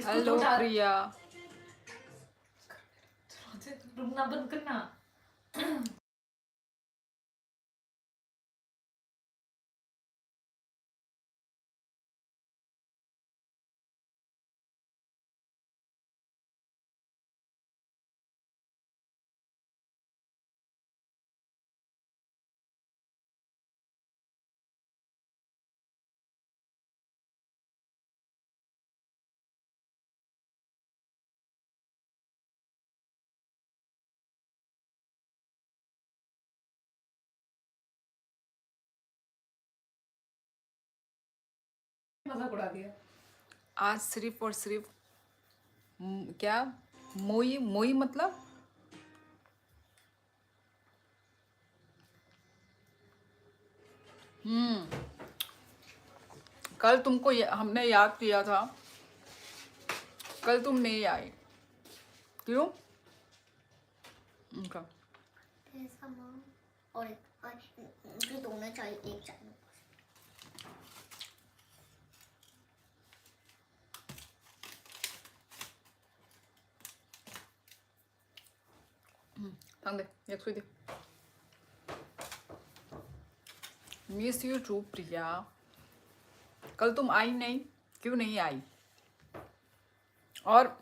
इसको हेलो प्रिया। रुकना बंद करना। मजाक उड़ा दिया। आज सिर्फ और सिर्फ क्या मोई मोई मतलब कल तुमको हमने याद किया था, कल तुम नहीं आई, क्यों? उनका और जो दोनों चाहिए एक चाहिए। दे एक दे। मिस यू टू प्रिया। कल तुम आई नहीं, क्यों नहीं आई? और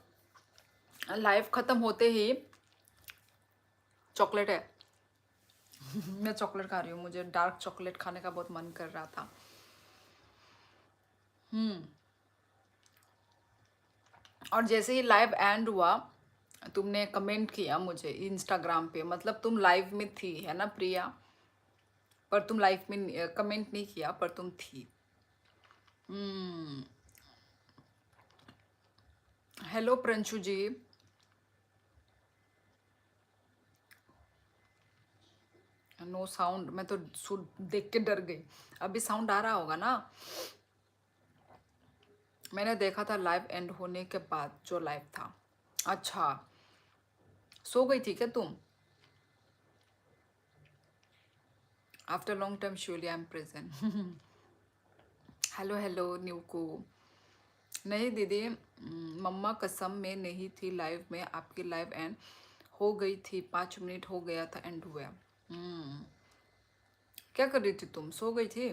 लाइफ खत्म होते ही चॉकलेट है। मैं चॉकलेट खा रही हूँ, मुझे डार्क चॉकलेट खाने का बहुत मन कर रहा था। और जैसे ही लाइव एंड हुआ, तुमने कमेंट किया मुझे इंस्टाग्राम पे, मतलब तुम लाइव में थी, है ना प्रिया? पर तुम लाइव में कमेंट नहीं किया, पर तुम थी। हेलो प्रिंशु जी। नो साउंड, मैं तो देख के डर गई। अभी साउंड आ रहा होगा ना? मैंने देखा था लाइव एंड होने के बाद जो लाइव था। अच्छा, सो गई थी क्या तुम? After long time surely I am present. Hello hello न्यूको। नहीं दीदी, मम्मा कसम में नहीं थी लाइव में, आपकी लाइव एंड हो गई थी, 5 मिनट हो गया था एंड हुआ। क्या कर रही थी तुम? सो गई थी?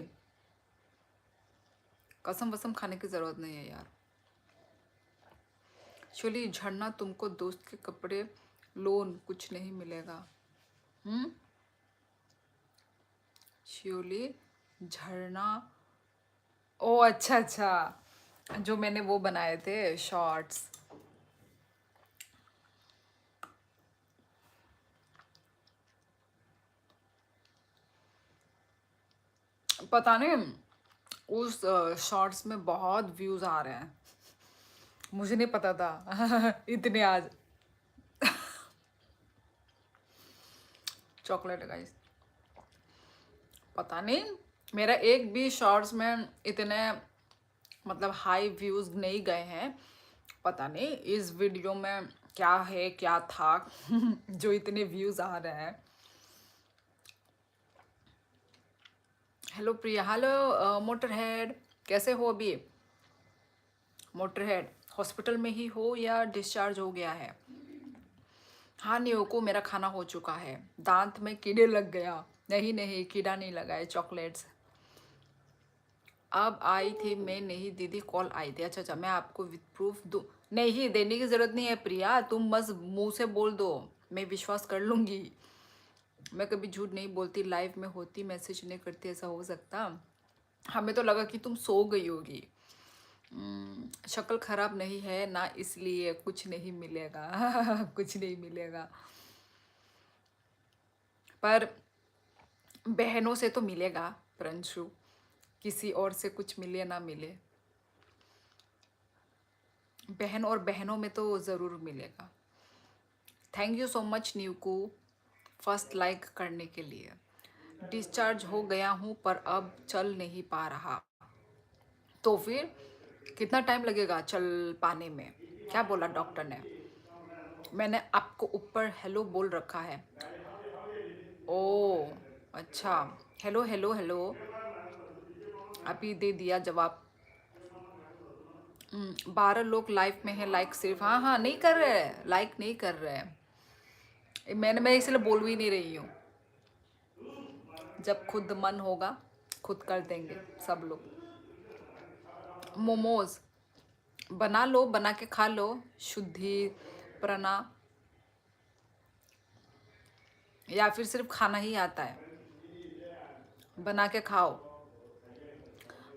कसम वसम खाने की जरूरत नहीं है यार। चलिए झरना, तुमको दोस्त के कपड़े लोन कुछ नहीं मिलेगा। शियोली झरना, ओ अच्छा अच्छा, जो मैंने वो बनाए थे शॉर्ट्स। पता नहीं उस शॉर्ट्स में बहुत व्यूज आ रहे हैं, मुझे नहीं पता था इतने आज। चॉकलेट गाइस, पता नहीं मेरा एक भी शॉर्ट्स में इतने मतलब हाई व्यूज नहीं गए हैं। पता नहीं इस वीडियो में क्या है क्या था जो इतने व्यूज आ रहे हैं। हेलो प्रिया, हेलो मोटर हेड, कैसे हो अभी? मोटर हेड हॉस्पिटल में ही हो या डिस्चार्ज हो गया है? हाँ नियो को मेरा खाना हो चुका है, दांत में कीड़े लग गया। नहीं नहीं कीड़ा नहीं लगा है, चॉकलेट्स। अब आई थी मैं, नहीं दीदी कॉल आई थी। अच्छा अच्छा, मैं आपको विद प्रूफ दूँ? नहीं देने की ज़रूरत नहीं है प्रिया, तुम बस मुंह से बोल दो, मैं विश्वास कर लूँगी। मैं कभी झूठ नहीं बोलती, लाइव में होती मैसेज नहीं करती, ऐसा हो सकता? हमें तो लगा कि तुम सो गई होगी। शक्ल खराब नहीं है ना, इसलिए कुछ नहीं मिलेगा। कुछ नहीं मिलेगा, पर बहनों से तो मिलेगा प्रिंशु, किसी और से कुछ मिले ना मिले, बहन और बहनों में तो ज़रूर मिलेगा। थैंक यू सो मच न्यूकू फर्स्ट लाइक करने के लिए। डिस्चार्ज हो गया हूँ पर अब चल नहीं पा रहा। तो फिर कितना टाइम लगेगा चल पाने में? क्या बोला डॉक्टर ने? मैंने आपको ऊपर हेलो बोल रखा है। ओ अच्छा, हेलो हेलो हेलो, अभी दे दिया जवाब। 12 लोग लाइव में हैं, लाइक सिर्फ, हाँ हाँ नहीं कर रहे हैं, लाइक नहीं कर रहे हैं। मैं इसलिए बोल भी नहीं रही हूँ। जब खुद मन होगा खुद कर देंगे सब लोग। मोमोज बना लो, बना के खा लो। शुद्धि प्रना, या फिर सिर्फ खाना ही आता है? बना के खाओ।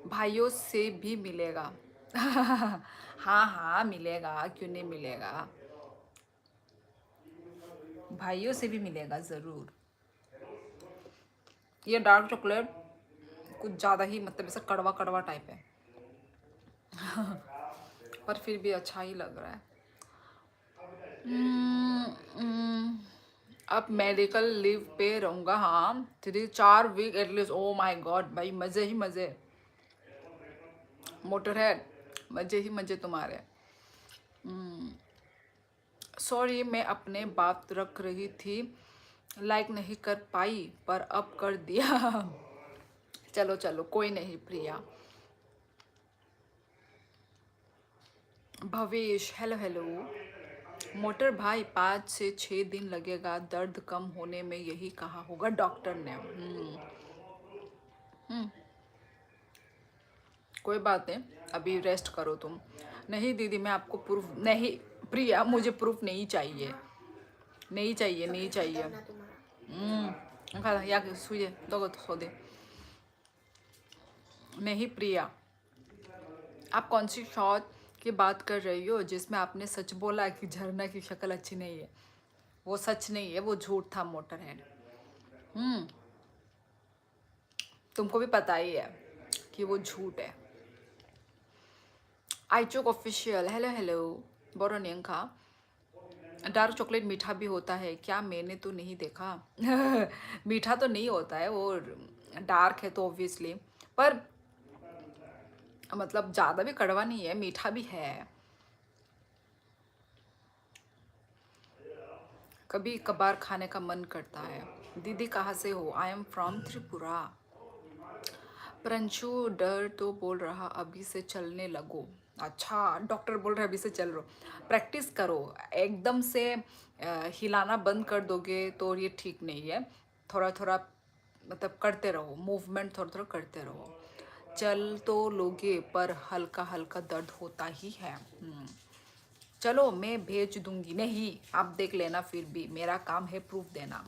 भाइयों से भी मिलेगा। हाँ हाँ मिलेगा, क्यों नहीं मिलेगा, भाइयों से भी मिलेगा ज़रूर। ये डार्क चॉकलेट कुछ ज़्यादा ही मतलब ऐसा कड़वा कड़वा टाइप है। पर फिर भी अच्छा ही लग रहा है। अब मेडिकल लीव पे रहूँगा, हाँ 3-4 week at least. Oh my God भाई, मज़े ही मज़े। मोटरहेड मज़े ही मज़े तुम्हारे। सॉरी मैं अपने बात रख रही थी, लाइक नहीं कर पाई पर अब कर दिया। चलो चलो कोई नहीं Priya. Bhavesh hello hello. Motor भाई 5 से 6 दिन लगेगा दर्द कम होने में, यही कहा होगा डॉक्टर ने। कोई बात नहीं, अभी रेस्ट करो तुम। नहीं दीदी मैं आपको प्रूफ नहीं, प्रिया मुझे प्रूफ नहीं चाहिए, नहीं चाहिए, नहीं चाहिए। करना तुम्हारा। खा या सुइए दो तो सो दे। नहीं प्रिया, आप कौन सी शॉट की बात कर रही हो जिसमें आपने सच बोला कि झरना की शक्ल अच्छी नहीं है? वो सच नहीं है, वो झूठ था मोटर हेड। तुमको भी पता ही है कि वो झूठ है। आईचोक ऑफिशियल हेलो हेलो। बोरोनियन खा, डार्क चॉकलेट मीठा भी होता है क्या? मैंने तो नहीं देखा। मीठा तो नहीं होता है वो, डार्क है तो ऑब्वियसली, पर मतलब ज़्यादा भी कड़वा नहीं है, मीठा भी है। कभी कभार खाने का मन करता है। दीदी कहाँ से हो? I am from Tripura. Pranshu डर तो बोल रहा अभी से चलने लगो। अच्छा डॉक्टर बोल रहे अभी से चल रो, प्रैक्टिस करो। एकदम से हिलाना बंद कर दोगे तो ये ठीक नहीं है। थोड़ा थोड़ा मतलब करते रहो, मूवमेंट थोड़ा थोड़ा करते रहो। चल तो लोगे पर हल्का हल्का दर्द होता ही है। चलो मैं भेज दूंगी। नहीं आप देख लेना, फिर भी मेरा काम है प्रूफ देना।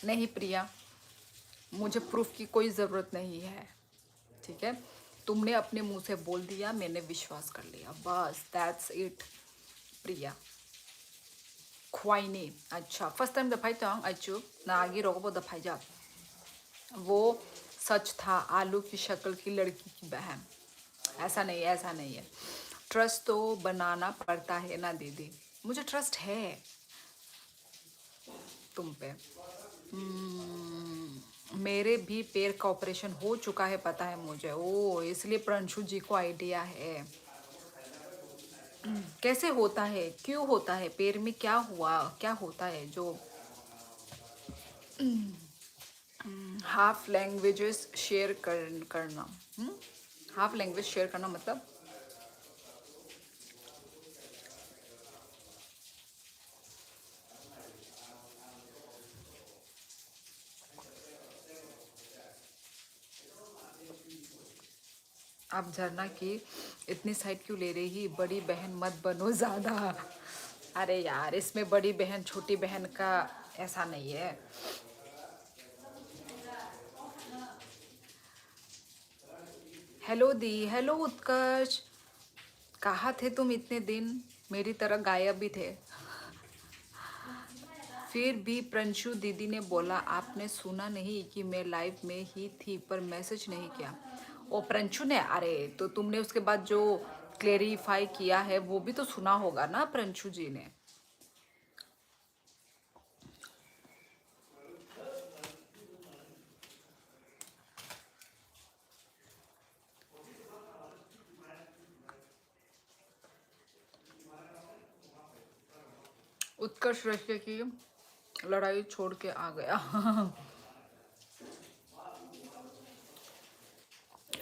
नहीं प्रिया, मुझे प्रूफ की कोई ज़रूरत नहीं है, ठीक है? तुमने अपने मुंह से बोल दिया, मैंने विश्वास कर लिया, बस दैट्स इट प्रिया। ख्वाइनी अच्छा फर्स्ट टाइम दफाई तो अच्छू ना आगे रोको दफाई जा। वो सच था, आलू की शक्ल की लड़की की बहन। ऐसा नहीं है, ऐसा नहीं है। ट्रस्ट तो बनाना पड़ता है ना दीदी। मुझे ट्रस्ट है तुम पे। मेरे भी पैर का ऑपरेशन हो चुका है, पता है मुझे। ओ इसलिए प्रंशु जी को आइडिया है। कैसे होता है, क्यों होता है, पैर में क्या हुआ, क्या होता है जो? हाफ लैंग्वेजेस शेयर करना। हाफ लैंग्वेज शेयर करना मतलब आप झरना की इतनी साइड क्यों ले रही? बड़ी बहन मत बनो ज़्यादा। अरे यार इसमें बड़ी बहन छोटी बहन का ऐसा नहीं है। हेलो दी, हेलो उत्कर्ष, कहाँ थे तुम इतने दिन? मेरी तरह गायब भी थे। फिर भी प्रंशु दीदी ने बोला आपने सुना नहीं कि मैं लाइव में ही थी पर मैसेज नहीं किया। ओ प्रंशु ने, अरे तो तुमने उसके बाद जो क्लेरिफाई किया है वो भी तो सुना होगा ना प्रंशु जी ने। उत्कर्ष रशिया की लड़ाई छोड़ के आ गया।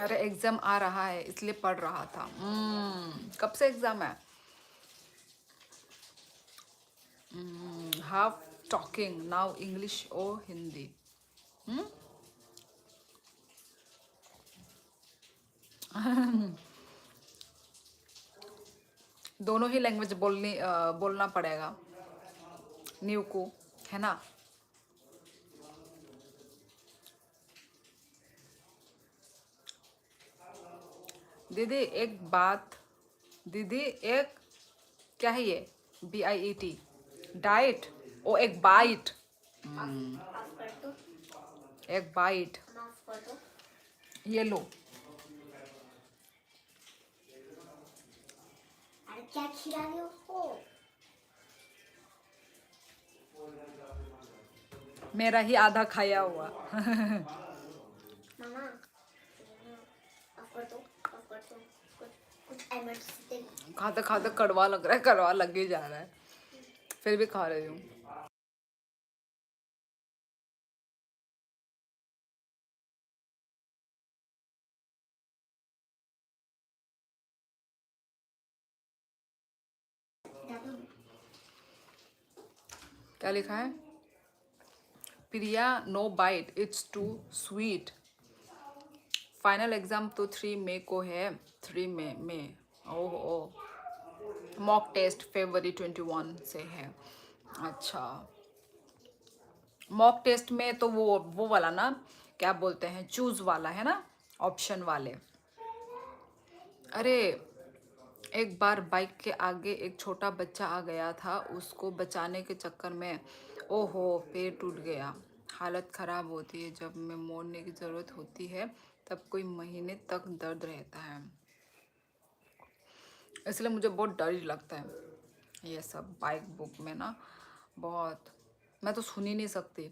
अरे एग्जाम आ रहा है इसलिए पढ़ रहा था। कब से एग्जाम है? हाफ टॉकिंग नाउ इंग्लिश और हिंदी। दोनों ही लैंग्वेज बोलना पड़ेगा न्यू को, है ना? दीदी एक बात, दीदी एक, क्या है ये? BIET, diet? ओ एक बाइट, माफ कर दो, एक बाइट। माफ कर दो। ये लो। अरे क्या खिला रही हो उसको? मेरा ही आधा खाया हुआ। मामा माफ कर दो, माफ कर दो। कुछ कुछ इमरजेंसी। खाते खाते कड़वा लग रहा है, कड़वा लग ही जा रहा है, फिर भी खा रही हूँ। दादू क्या लिखा है? Priya no bite, it's too sweet. Final exam तो 3 मई को है। 3 मई। Oh oh, mock test February 21 से है। अच्छा, मॉक टेस्ट में तो वो वाला ना, क्या बोलते हैं, चूज वाला है ना, ऑप्शन वाले। अरे एक बार बाइक के आगे एक छोटा बच्चा आ गया था, उसको बचाने के चक्कर में ओहो पैर टूट गया। हालत ख़राब होती है, जब मैं मोड़ने की ज़रूरत होती है तब कोई महीने तक दर्द रहता है, इसलिए मुझे बहुत डर ही लगता है ये सब बाइक बुक में ना। बहुत, मैं तो सुन ही नहीं सकती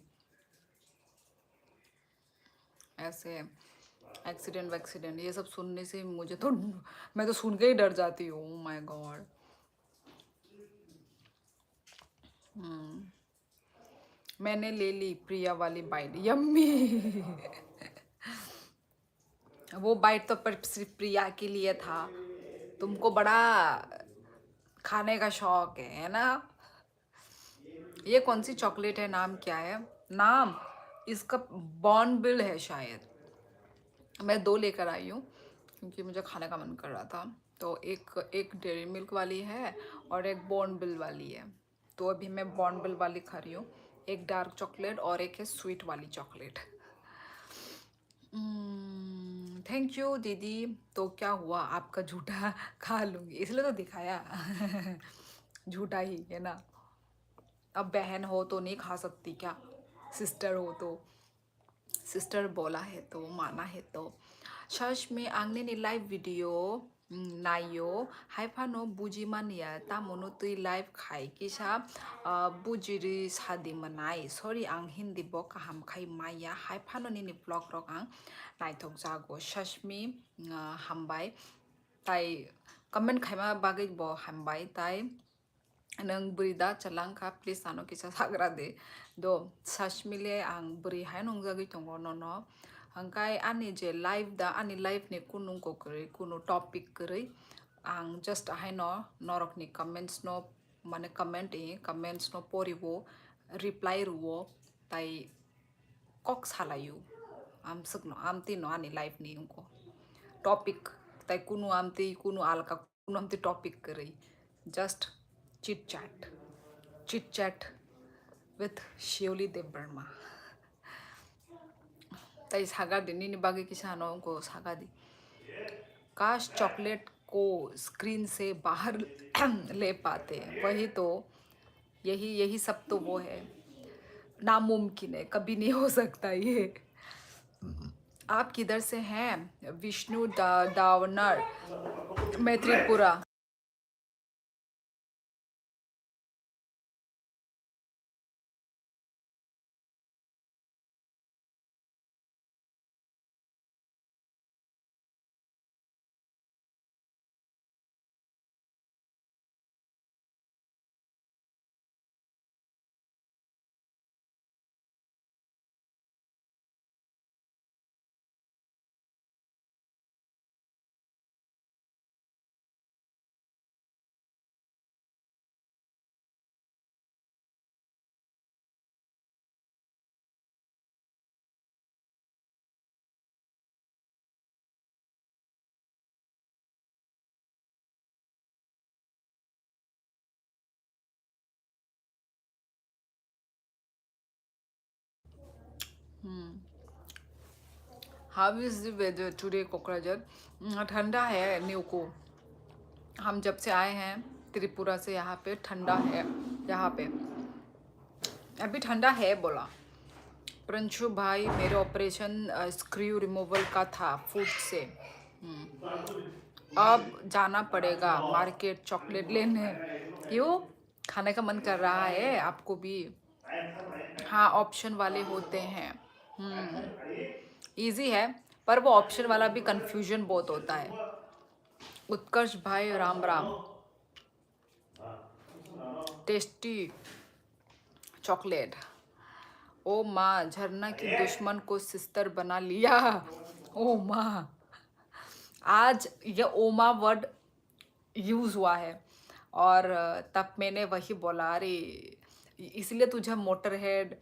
ऐसे एक्सीडेंट वैक्सीडेंट, ये सब सुनने से मुझे तो, मैं तो सुन के ही डर जाती हूँ। My God. मैंने ले ली प्रिया वाली बाइट, यम्मी। वो बाइट तो पर सिर्फ प्रिया के लिए था, तुमको बड़ा खाने का शौक है ना? ये कौन सी चॉकलेट है, नाम क्या है? नाम इसका बॉर्नविल है शायद। मैं 2 लेकर आई हूँ क्योंकि मुझे खाने का मन कर रहा था। तो एक एक डेयरी मिल्क वाली है और एक बॉर्नविल वाली है। तो अभी मैं बॉर्नविल वाली खा रही हूँ। एक डार्क चॉकलेट और एक है स्वीट वाली चॉकलेट। थैंक यू दीदी। तो क्या हुआ, आपका झूठा खा लूँगी इसलिए तो दिखाया। झूठा ही है ना। अब बहन हो तो नहीं खा सकती क्या? सिस्टर हो तो, सिस्टर बोला है तो माना है तो। सच में आंगने ni live video nayo haifano bujiman ya tamono tui live khai kisa bujiri sadi manai sorry ang hindi bo kaham khai maya haifano ni vlog rok ang naitok jago sashmi hambai tai comment khaima bagai bo hambai tai nang burida chalang ka please ano kisa sagrade do sashmile ang buri hai nongjagi tongo no hangkai ani je live da ani live ne kunung ko kre kuno topic kre ang just hai no norok ni comments no mane comment e comments no poribo reply ruo tai kok salayu am sugno amti no ani live ni unko topic tai kuno amti kuno alka kuno amti topic kre just chit chat with Shioli Dev Burma. ताई saga दी नी बागे किसानों को saga दी। काश chocolate को screen से बाहर ले पाते, वही तो, यही यही सब तो वो है, नामुमकिन है, कभी नहीं हो सकता ये। आप किधर से हैं? विष्णु दावनर, मैं Tripura. How is the weather today Kokrajhar? ठंडा है न्यू को। हम जब से आए हैं त्रिपुरा से यहाँ पे ठंडा है। यहाँ पे अभी ठंडा है बोला। प्रंशु भाई मेरे ऑपरेशन स्क्रू रिमूवल का था फूड से। अब जाना पड़ेगा मार्केट चॉकलेट लेने। क्यों? खाने का मन कर रहा है आपको भी? हाँ ऑप्शन वाले होते हैं। इजी है पर वो ऑप्शन वाला भी कंफ्यूजन बहुत होता है। उत्कर्ष भाई राम राम। Tasty chocolate. ओ माँ झरना की दुश्मन को सिस्टर बना लिया। ओ माँ आज ये ओमा वर्ड यूज हुआ है और तब मैंने वही बोला अरे इसलिए तुझे मोटर हेड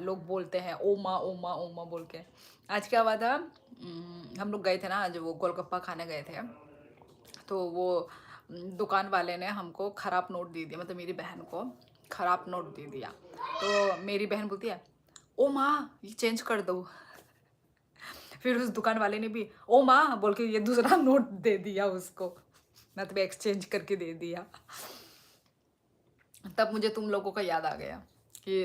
लोग बोलते हैं ओमा ओमा ओमा बोल के। आज क्या हुआ था हम लोग गए थे ना आज वो गोलगप्पा खाने गए थे तो वो दुकान वाले ने हमको ख़राब नोट दे दिया मतलब मेरी बहन को ख़राब नोट दे दिया। तो मेरी बहन बोलती है ओ माँ ये चेंज कर दो। फिर उस दुकान वाले ने भी ओ माँ बोल के ये दूसरा नोट दे दिया उसको मतलब एक्सचेंज करके दे दिया। तब मुझे तुम लोगों का याद आ गया कि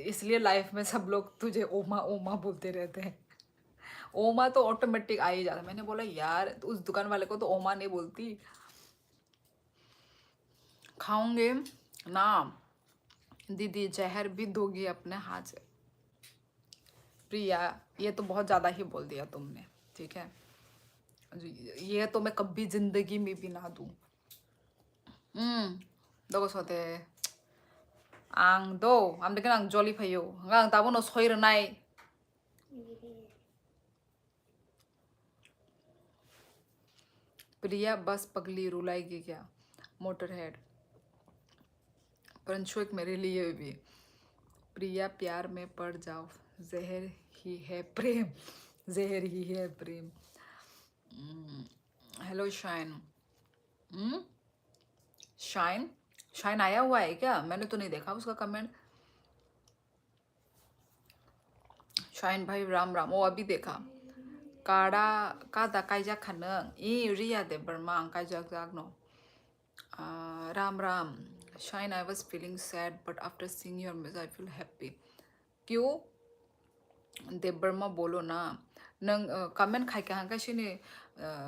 इसलिए लाइफ में सब लोग तुझे ओमा ओमा बोलते रहते हैं। ओमा तो ऑटोमेटिक आ ही जाता। मैंने बोला यार तो उस दुकान वाले को तो ओमा नहीं बोलती। खाऊंगे ना दीदी जहर भी दोगी अपने हाथ से। प्रिया ये तो बहुत ज़्यादा ही बोल दिया तुमने। ठीक है ये तो मैं कभी जिंदगी में भी ना दूँ। 너가 저대 앙도 아무튼 그냥 졸리파요 그냥 다보노 소이를 나이 प्रिया बस पगली रुलाएगी क्या? मोटर हेड परंतु एक मेरे लिए भी प्रिया प्यार में पड़ जाओ जहर ही है प्रेम जहर ही है प्रेम। Hello Shine. शाइन शाइन आया हुआ है क्या? मैंने तो नहीं देखा उसका कमेंट। शाइन भाई राम राम। ओ अभी देखा काड़ा कादा काइजा खानों ई रिया दे बर्मा काइजा जागनो। Ram Ram. Shine I was feeling sad but after seeing your message I feel happy. क्यों दे बर्मा बोलो ना नंग कमेंट खाइके हांगासिनी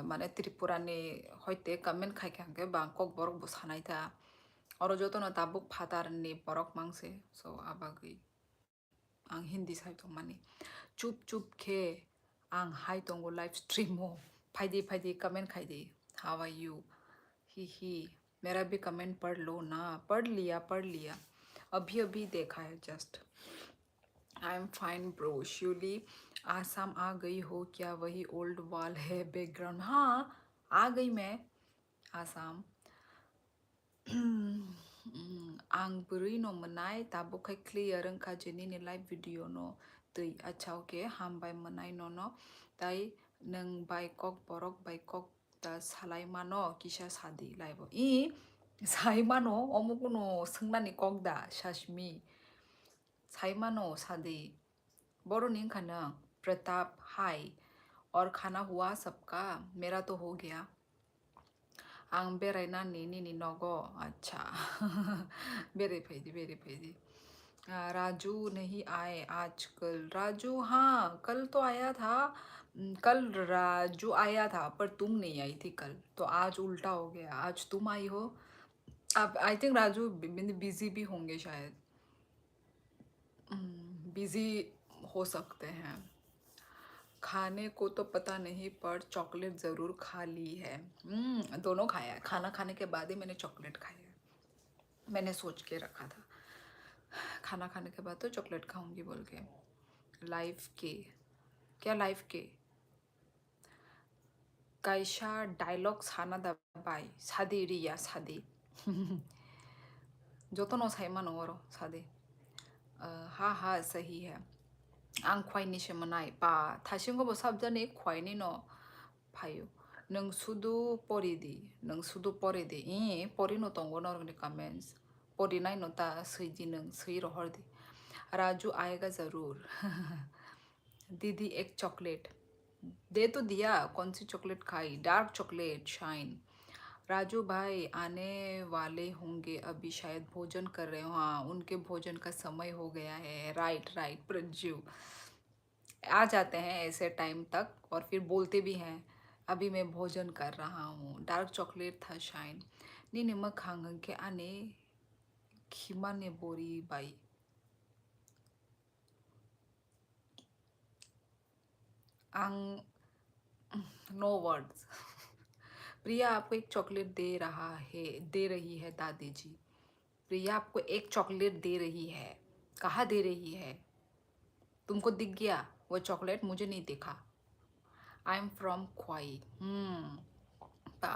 माने त्रिपुरानि हयते कमेंट खाइके हांगे बांकक बरक बसानाय था और जो तो ना ताबुक फातारनि बरक मांगसे सो आबागै आं हिंदी साइतो माने चुप चुप के आं हाई दंगो लाइव स्ट्रीम हो फाइदे फाइदे कमेंट खाइदे हाउ आर यू ही मेरा भी कमेंट पढ़ लो ना। पढ़ लिया अभी अभी देखा है just. I am fine bro Shiuli Assam आ गई हो क्या? वही ओल्ड वाल है बैकग्राउंड। हाँ आ गई मैं आसाम। आं बुरी नो मनाय ताबुखाय क्लियर ओंखा जेनिनि लाइव वीडियो नो दै अच्छा ओके हामबाय मनाय नो ताई नों बाइकक बरक बाइकक दा सालायमानो किसा सादी लाइव ई साइमानो अमुकुनो सोंनानि कक दा साशमी साइमानो सादी बोरो निंग खाना प्रताप हाय और खाना हुआ सबका? मेरा तो हो गया। आं बेरायना नी नगो अच्छा बेरे फैदी राजू नहीं आए आजकल। राजू हाँ कल तो आया था कल राजू आया था पर तुम नहीं आई थी कल तो आज उल्टा हो गया आज तुम आई हो। अब आई थिंक राजू बिजी भी होंगे शायद बिजी हो सकते हैं। खाने को तो पता नहीं पर चॉकलेट ज़रूर खा ली है। दोनों खाया है। खाना खाने के बाद ही मैंने चॉकलेट खाई है। मैंने सोच के रखा था खाना खाने के बाद तो चॉकलेट खाऊंगी बोल के। लाइफ के क्या लाइफ के कैसा डायलॉग साना दबाई सादी रिया सादी जो तो नो साइमा नो सादी हाँ हाँ सही है। आं ख्वाइनि सोमोनाय बा थासिंगोबो साबजानि ख्वाइनि न फायो नों सुदु परिदि ई परि न तंगो नरगनि कमेंट्स परि नाय न ता सैदि नों सै रहरदि राजू आएगा जरूर दीदी एक चॉकलेट दे तो दिया, कौन सी चॉकलेट खाई? Dark chocolate Shine. राजू भाई आने वाले होंगे अभी, शायद भोजन कर रहे हो। हाँ, उनके भोजन का समय हो गया है। राइट राइट प्रज्जू, आ जाते हैं ऐसे टाइम तक और फिर बोलते भी हैं अभी मैं भोजन कर रहा हूँ। डार्क चॉकलेट था शाइन। नी निमक खांगन के आने खीमा ने बोरी बाई। आंग नो वर्ड्स। प्रिया आपको एक चॉकलेट दे रही है दादी जी। प्रिया आपको एक चॉकलेट दे रही है। कहाँ दे रही है? तुमको दिख गया वो चॉकलेट? मुझे नहीं दिखा। I am from Khowai. ता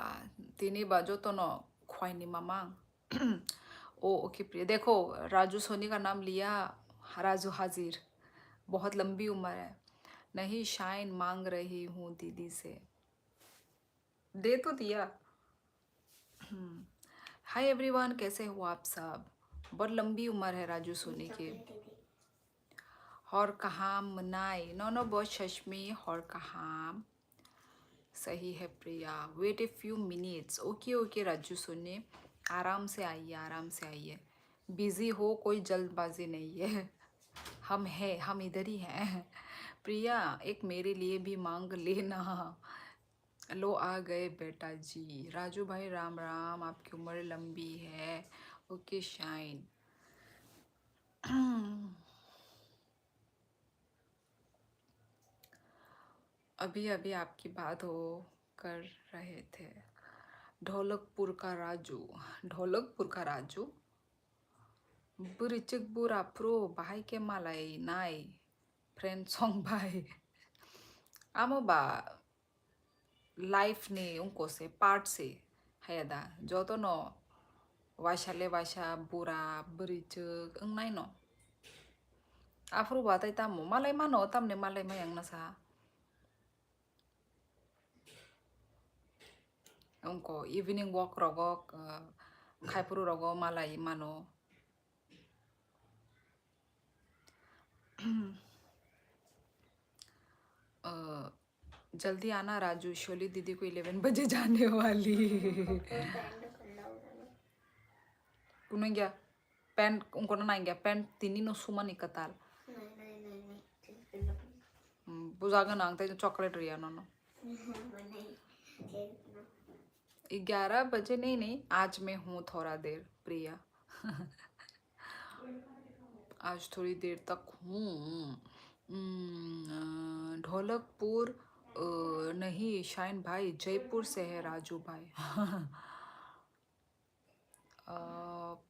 तिनी बाजो तो न ख्वाई नी मामा। ओ ओके प्रिया, देखो राजू सोनी का नाम लिया, राजू हाजिर। बहुत लंबी उम्र है। नहीं शाइन मांग रही हूँ दीदी से। दे तो दिया। हाय एवरीवन, कैसे हो आप सब? बहुत लंबी उम्र है राजू सोनी की। चॉकलेट दे दी। और कहाँ मनाई? नो नो बहुत शशमी। और कहाँ सही है Priya. Wait a few minutes. Okay okay Raju Soni, आराम से आइए, आराम से आइए। बिजी हो, कोई जल्दबाजी नहीं है। हम इधर ही हैं। प्रिया एक मेरे लिए भी मांग लेना। लो आ गए बेटा जी। राजू भाई राम राम, आपकी उम्र लंबी है। Okay shine. अभी अभी आपकी बात हो कर रहे थे। ढोलकपुर का राजू। ढोलकपुर का राजू बुरिचिक बुरा प्रो भाई के मालाई नाई फ्रेंड सॉन्ग भाई। आमो बा लाइफ ने उनको से पार्ट से है दा जो तो नो वाशाले वाशा बुरा बुरिचिक नाई no afro batai tamu malay mano tamne malay mayang nasa उनको इवनिंग वॉक रगो खाइपुरु रगो malay mano। जल्दी आना राजू, शोली दीदी को 11 बजे जाने वाली। ऊपर पैंट खंडा हो रहा है। कुनंग्या पैंट उनको ना नाइंग्या पैंट तिनी नो सुमा निकताल नहीं ठीक है ना। बुजागा नांगते जो चॉकलेट रिया नो नहीं ठीक ना। 11 बजे नहीं नहीं, आज मैं हूँ थोड़ा देर प्रिया। आज थोड़ी देर तक हूँ। ढोलकपुर नहीं शाइन भाई, जयपुर से है राजू भाई।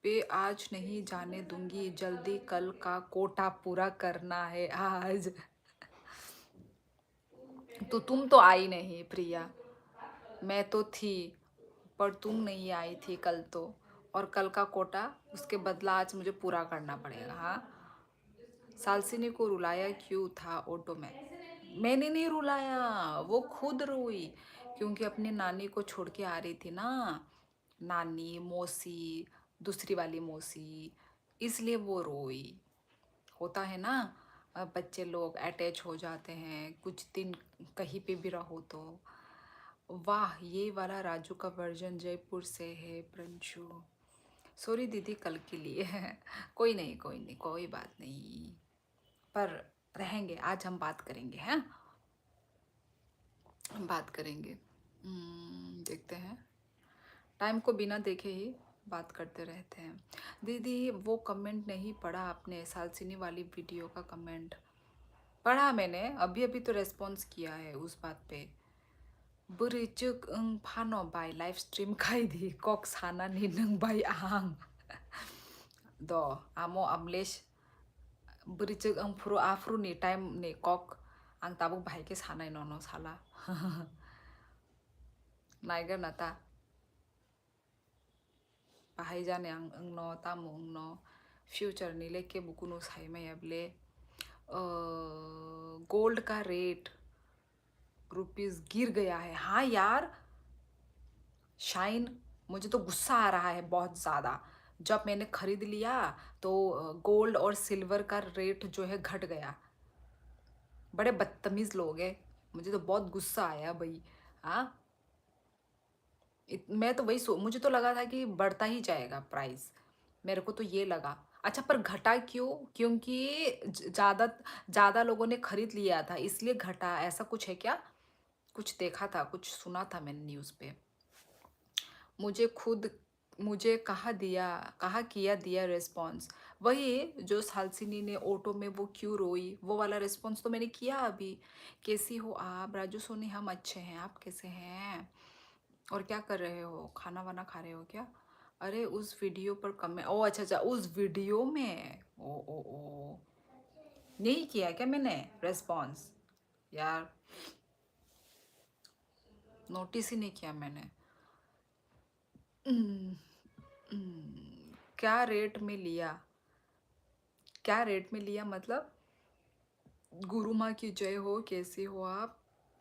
पे आज नहीं जाने दूंगी, जल्दी कल का कोटा पूरा करना है आज। तो तुम तो आई नहीं प्रिया, मैं तो थी पर तुम नहीं आई थी कल तो। और कल का कोटा उसके बदला आज मुझे पूरा करना पड़ेगा। हाँ, सालसिनी को रुलाया क्यों था ऑटो में? मैंने नहीं रुलाया, वो खुद रोई क्योंकि अपनी नानी को छोड़ के आ रही थी ना। नानी मौसी, दूसरी वाली मौसी, इसलिए वो रोई। होता है ना, बच्चे लोग अटैच हो जाते हैं कुछ दिन कहीं पे भी रहो तो। वाह, ये वाला राजू का वर्जन जयपुर से है प्रंशु। सॉरी दीदी कल के लिए। कोई नहीं कोई नहीं, कोई बात नहीं, पर रहेंगे, आज हम बात करेंगे। हैं, हम बात करेंगे। देखते हैं, टाइम को बिना देखे ही बात करते रहते हैं। दीदी वो कमेंट नहीं पढ़ा आपने, सालसिनी वाली वीडियो का कमेंट? पढ़ा मैंने, अभी अभी तो रेस्पॉन्स किया है उस बात पे। बुरिचुक फानो बाय लाइव स्ट्रीम खाई दी कॉक साना नी नंग बाय आंग दो आमो अमलेश बुरिचुक फ्रो आफ्रो नी टाइम ने कॉक आंग ताबुक भाई के सानाय ननो साला। नाइगर नता बाहाय जाने आं न तामु न फ्यूचर नी लेके बुकुनो साई में अबले गोल्ड का रेट रुपीस गिर गया है। हाँ यार शाइन, मुझे तो गुस्सा आ रहा है बहुत ज़्यादा। जब मैंने खरीद लिया तो गोल्ड और सिल्वर का रेट जो है घट गया। बड़े बदतमीज लोग हैं। मुझे तो बहुत गुस्सा आया भाई। हाँ, मैं तो वही मुझे तो लगा था कि बढ़ता ही जाएगा प्राइस, मेरे को तो ये लगा। अच्छा, पर घटा क्यों? क्योंकि ज़्यादा ज़्यादा लोगों ने खरीद लिया था इसलिए घटा, ऐसा कुछ है क्या? कुछ देखा था, कुछ सुना था मैंने न्यूज़ पे। मुझे खुद मुझे कहा किया दिया रिस्पॉन्स, वही जो सालसिनी ने ऑटो में वो क्यों रोई, वो वाला रिस्पॉन्स तो मैंने किया अभी। कैसी हो आप राजू सोनी? हम अच्छे हैं, आप कैसे हैं? और क्या कर रहे हो? खाना वाना खा रहे हो क्या? अरे उस वीडियो पर कमेंट, ओ अच्छा अच्छा, उस वीडियो में ओ नहीं किया क्या मैंने रेस्पॉन्स? यार नोटिस ही नहीं किया मैंने। हम्म, क्या रेट में लिया? क्या रेट में लिया मतलब? गुरु माँ की जय हो, कैसे हो आप?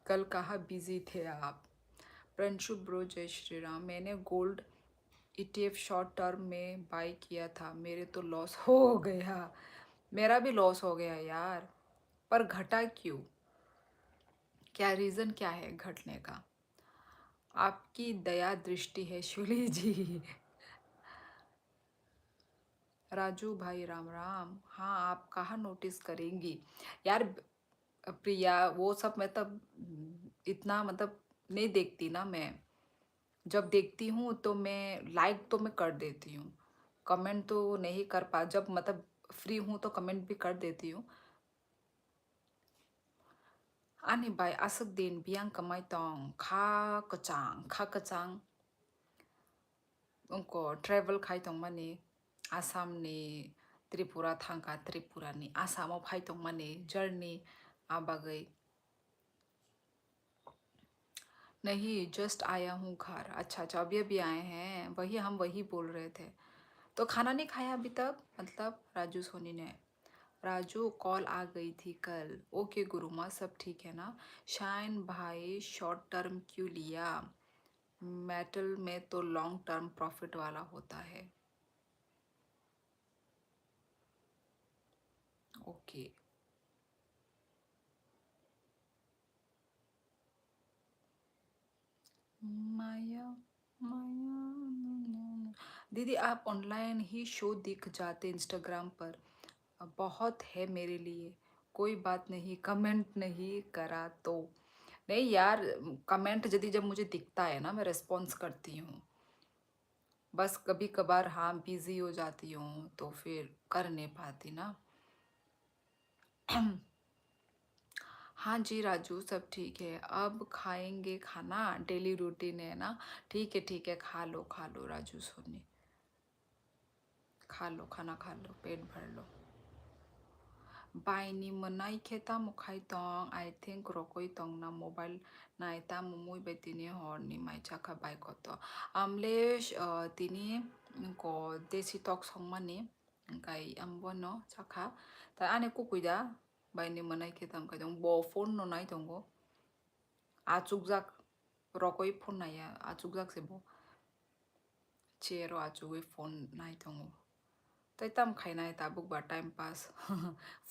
कल कहाँ बिजी थे आप? प्रणशु ब्रो, जय श्री राम। मैंने गोल्ड ETF शॉर्ट टर्म में बाई किया था, मेरे तो लॉस हो गया। मेरा भी लॉस हो गया यार। पर घटा क्यों? क्या रीज़न क्या है घटने का? आपकी दया दृष्टि है शिवली जी। राजू भाई राम राम। हाँ, आप कहाँ नोटिस करेंगी यार? प्रिया वो सब मैं तब इतना मतलब नहीं देखती ना मैं। जब देखती हूँ तो मैं लाइक तो मैं कर देती हूँ, कमेंट तो नहीं कर पा, जब मतलब फ्री हूँ तो कमेंट भी कर देती हूँ। आनी बाय आसक दिन बियांग कमाई तोंग खा कचांग उनको ट्रेवल खाई तोंग माने आसाम ने त्रिपुरा थांगा, त्रिपुरा नि आसाम फाई तोंग माने जर्नी आबागई नहीं, जस्ट आया हूँ घर। अच्छा अच्छा, अभी आए हैं, वही हम वही बोल रहे थे। तो खाना नहीं खाया अभी तक मतलब? राजू सोनी ने, राजू कॉल आ गई थी कल। ओके गुरुमा, सब ठीक है ना? शाइन भाई शॉर्ट टर्म क्यों लिया? मेटल में तो लॉन्ग टर्म प्रॉफिट वाला होता है। ओके। माया माया दीदी आप ऑनलाइन ही शो दिख जाते इंस्टाग्राम पर, बहुत है मेरे लिए। कोई बात नहीं, कमेंट नहीं करा तो। नहीं यार, कमेंट यदि जब मुझे दिखता है ना मैं रिस्पॉन्स करती हूँ। बस कभी कभार हाँ बिजी हो जाती हूँ तो फिर कर नहीं पाती ना। हाँ जी राजू, सब ठीक है। अब खाएंगे खाना, डेली रूटीन है ना। ठीक है, खा लो राजू सोनी, खा लो खाना, खा लो, पेट भर लो। बायनी मोनाई खेता मुखाई तोंग आई थिंक रोकोई तोंग ना मोबाइल नाइता मुमुई बेतिनी हरनी माइचाखा बाइकत आमले तिनी को देसी टक संमानी गाई आम्बनो चाखा ता आने कुकुइदा बायनी मोनाई खेता मुखाई तोंग बो फोन नो नाई तोंगो आचुकजाक रोकोई फोन नाया आचुकजाक से बो चेरो आचुगै फोन नाई तोंगो तै तम खाइनाय ताबुक बा टाइम पास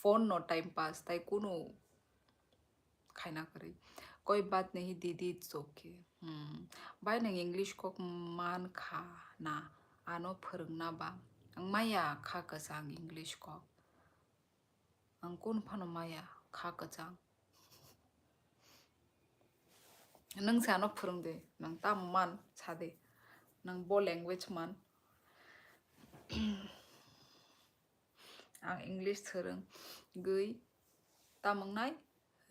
फोन नो टाइम पास ताई कुनो खाइना करी। कोई बात नहीं दीदी, इट्स ओके। बाय नों इंग्लिश को मान खा ना आनो फोरोंना बा आं माया खा गोजां इंग्लिश को आं कुन फानो माया खा गोजां नों सानो फोरोंदे नों ताम मान सादे नों ब लैंग्वेज मान आं इंग्लिश सोरों गई तामंनाय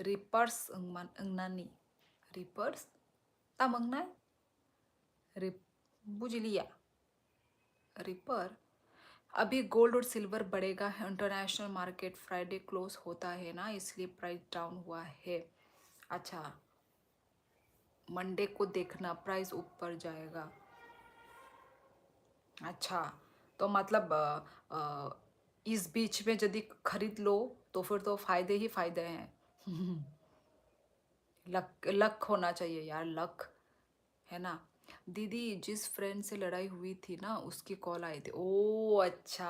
रिपर्स ओंमान ओंनानी रिपर्स तामंनाय रिप बुझलिया रिपर। अभी गोल्ड और सिल्वर बढ़ेगा, इंटरनेशनल मार्केट फ्राइडे क्लोज होता है ना इसलिए प्राइस डाउन हुआ है। अच्छा, मंडे को देखना प्राइस ऊपर जाएगा। अच्छा, तो मतलब इस बीच में यदि खरीद लो तो फिर तो फायदे ही फायदे हैं। लक लक होना चाहिए यार, लक, है ना? दीदी जिस फ्रेंड से लड़ाई हुई थी ना उसकी कॉल आई थी। ओ अच्छा,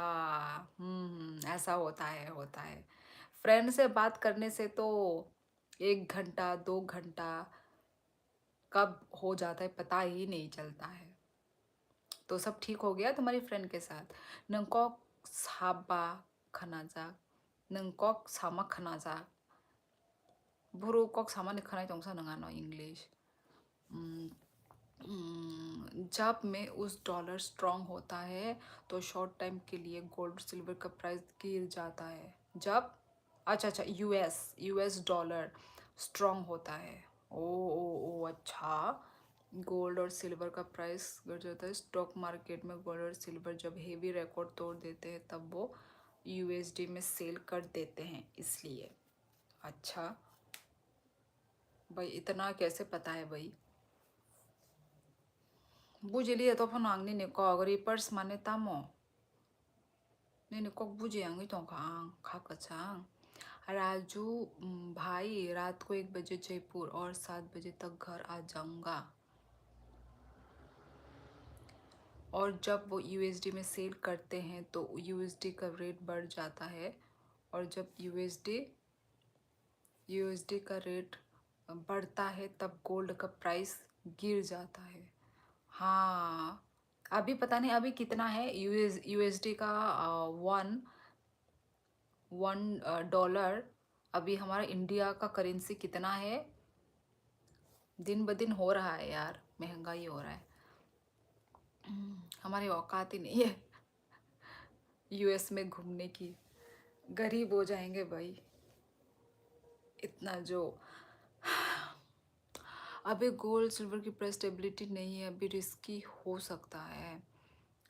ऐसा होता है फ्रेंड से बात करने से तो 1 घंटा 2 घंटा कब हो जाता है पता ही नहीं चलता है। तो सब ठीक हो गया तुम्हारी फ्रेंड के साथ? नंकॉक साबा खनाजा, नंकॉक सामा खनाजा, बुरो कॉक सामा ने खनाई तोंसा नंगा नो इंग्लिश। जब में उस डॉलर स्ट्रांग होता है तो शॉर्ट टाइम के लिए गोल्ड सिल्वर का प्राइस गिर जाता है। जब अच्छा यूएस डॉलर स्ट्रांग होता है। ओ अच्छा, गोल्ड और सिल्वर का प्राइस गिर जाता है। स्टॉक मार्केट में गोल्ड और सिल्वर जब हेवी रिकॉर्ड तोड़ देते हैं तब वो यूएसडी में सेल कर देते हैं, इसलिए। अच्छा भाई, इतना कैसे पता है भाई? बुझलिए तो अपन आंगनी ने को अगर पर्स माने तामो ने को बुझे आंगी तो खा कचांग। राजू भाई, रात को 1 बजे जयपुर और 7 बजे तक घर आ जाऊंगा। और जब वो यूएसडी में सेल करते हैं तो यूएसडी का रेट बढ़ जाता है, और जब यूएसडी का रेट बढ़ता है तब गोल्ड का प्राइस गिर जाता है। हाँ, अभी पता नहीं अभी कितना है यूएसडी का। वन डॉलर अभी हमारा इंडिया का करेंसी कितना है? दिन ब दिन हो रहा है यार, महंगाई हो रहा है। हमारी औकात ही नहीं है यूएस में घूमने की, गरीब हो जाएंगे भाई। इतना जो अभी गोल्ड सिल्वर की प्राइस स्टेबिलिटी नहीं है, अभी रिस्की हो सकता है।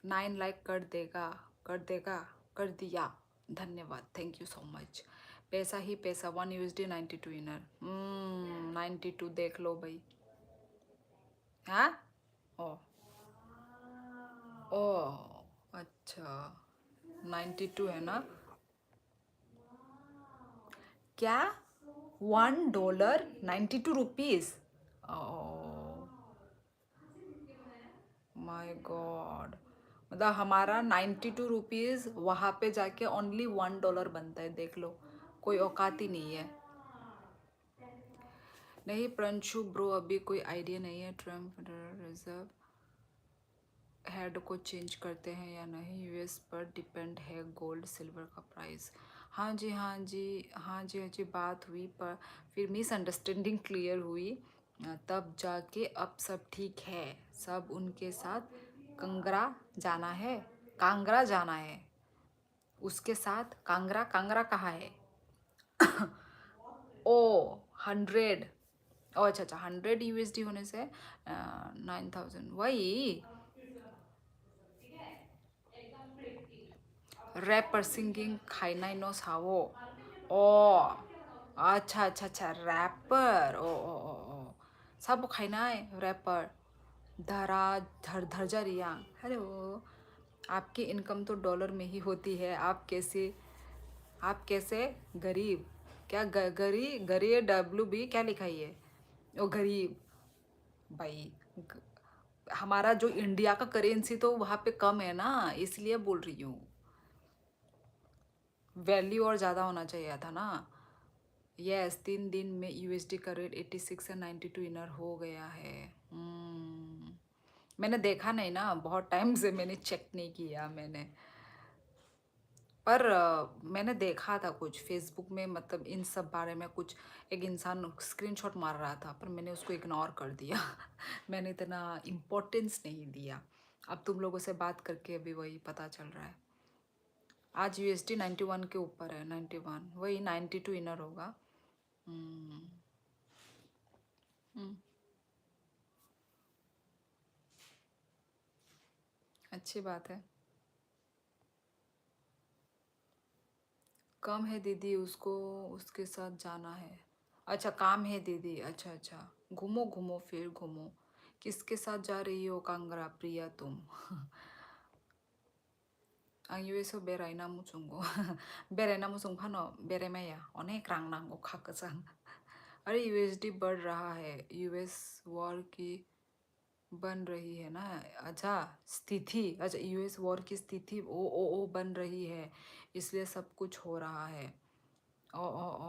9 लाइक कर दिया, धन्यवाद, थैंक यू सो मच। पैसा ही पैसा, 1 USD 92 इनर। 92 देख लो भाई। हाँ ओ ओ अच्छा, 92 है ना? क्या? $1 92 रुपीज? माय गॉड, मतलब हमारा 92 रुपीज़ वहाँ पे जाके ओनली $1 बनता है, देख लो। कोई औकात ही नहीं है। नहीं प्रंशु ब्रो, अभी कोई आइडिया नहीं है ट्रम्प फेडरल रिजर्व हेड को चेंज करते हैं या नहीं, यूएस पर डिपेंड है गोल्ड सिल्वर का प्राइस। हाँ जी हाँ जी हाँ जी हाँ जी, बात हुई पर फिर मिसअंडरस्टैंडिंग क्लियर हुई, तब जाके अब सब ठीक है। सब उनके साथ कांगड़ा जाना है उसके साथ। कांगड़ा कांगड़ा कहाँ है? ओ 100, ओ अच्छा 100 यूएसडी होने से 9000 वही। रैपर सिंगिंग खाइनाई नो सावो। ओ अच्छा रैपर, ओ सब खाइनाई रैपर धरा धरजा रिया। हेलो, आपकी इनकम तो डॉलर में ही होती है, आप कैसे गरीब? क्या गरी WB क्या लिखा है? ओ गरीब भाई, हमारा जो इंडिया का करेंसी तो वहाँ पे कम है ना, इसलिए बोल रही हूँ। वैल्यू और ज़्यादा होना चाहिए था ना। यस, 3 दिन में यूएसडी का रेट 86 से 92 इनर हो गया है। मैंने देखा नहीं ना, बहुत टाइम से मैंने चेक नहीं किया मैंने, पर मैंने देखा था कुछ फेसबुक में, मतलब इन सब बारे में कुछ एक इंसान स्क्रीनशॉट मार रहा था, पर मैंने उसको इग्नोर कर दिया मैंने इतना इम्पोर्टेंस नहीं दिया। अब तुम लोगों से बात करके अभी वही पता चल रहा है। आज यूएसडी 91 के ऊपर है, 91 वही 92 इनर होगा। हम्म, हम्म, अच्छी बात है। कम है दीदी, उसको उसके साथ जाना है। अच्छा काम है दीदी, अच्छा घूमो घूमो फिर घूमो। किसके साथ जा रही हो कांगड़ा प्रिया तुम? आं यूएसआव बेरायनामु चुंगो बेरायनामु चुंग फानो बेरायमाया अनेक रां नांगो खाकसां। अरे यूएसडी बढ़ रहा है, यूएस वॉर की बन रही है ना। अच्छा स्थिति, अच्छा यूएस वॉर की स्थिति ओ बन रही है, इसलिए सब कुछ हो रहा है। ओ ओ ओ,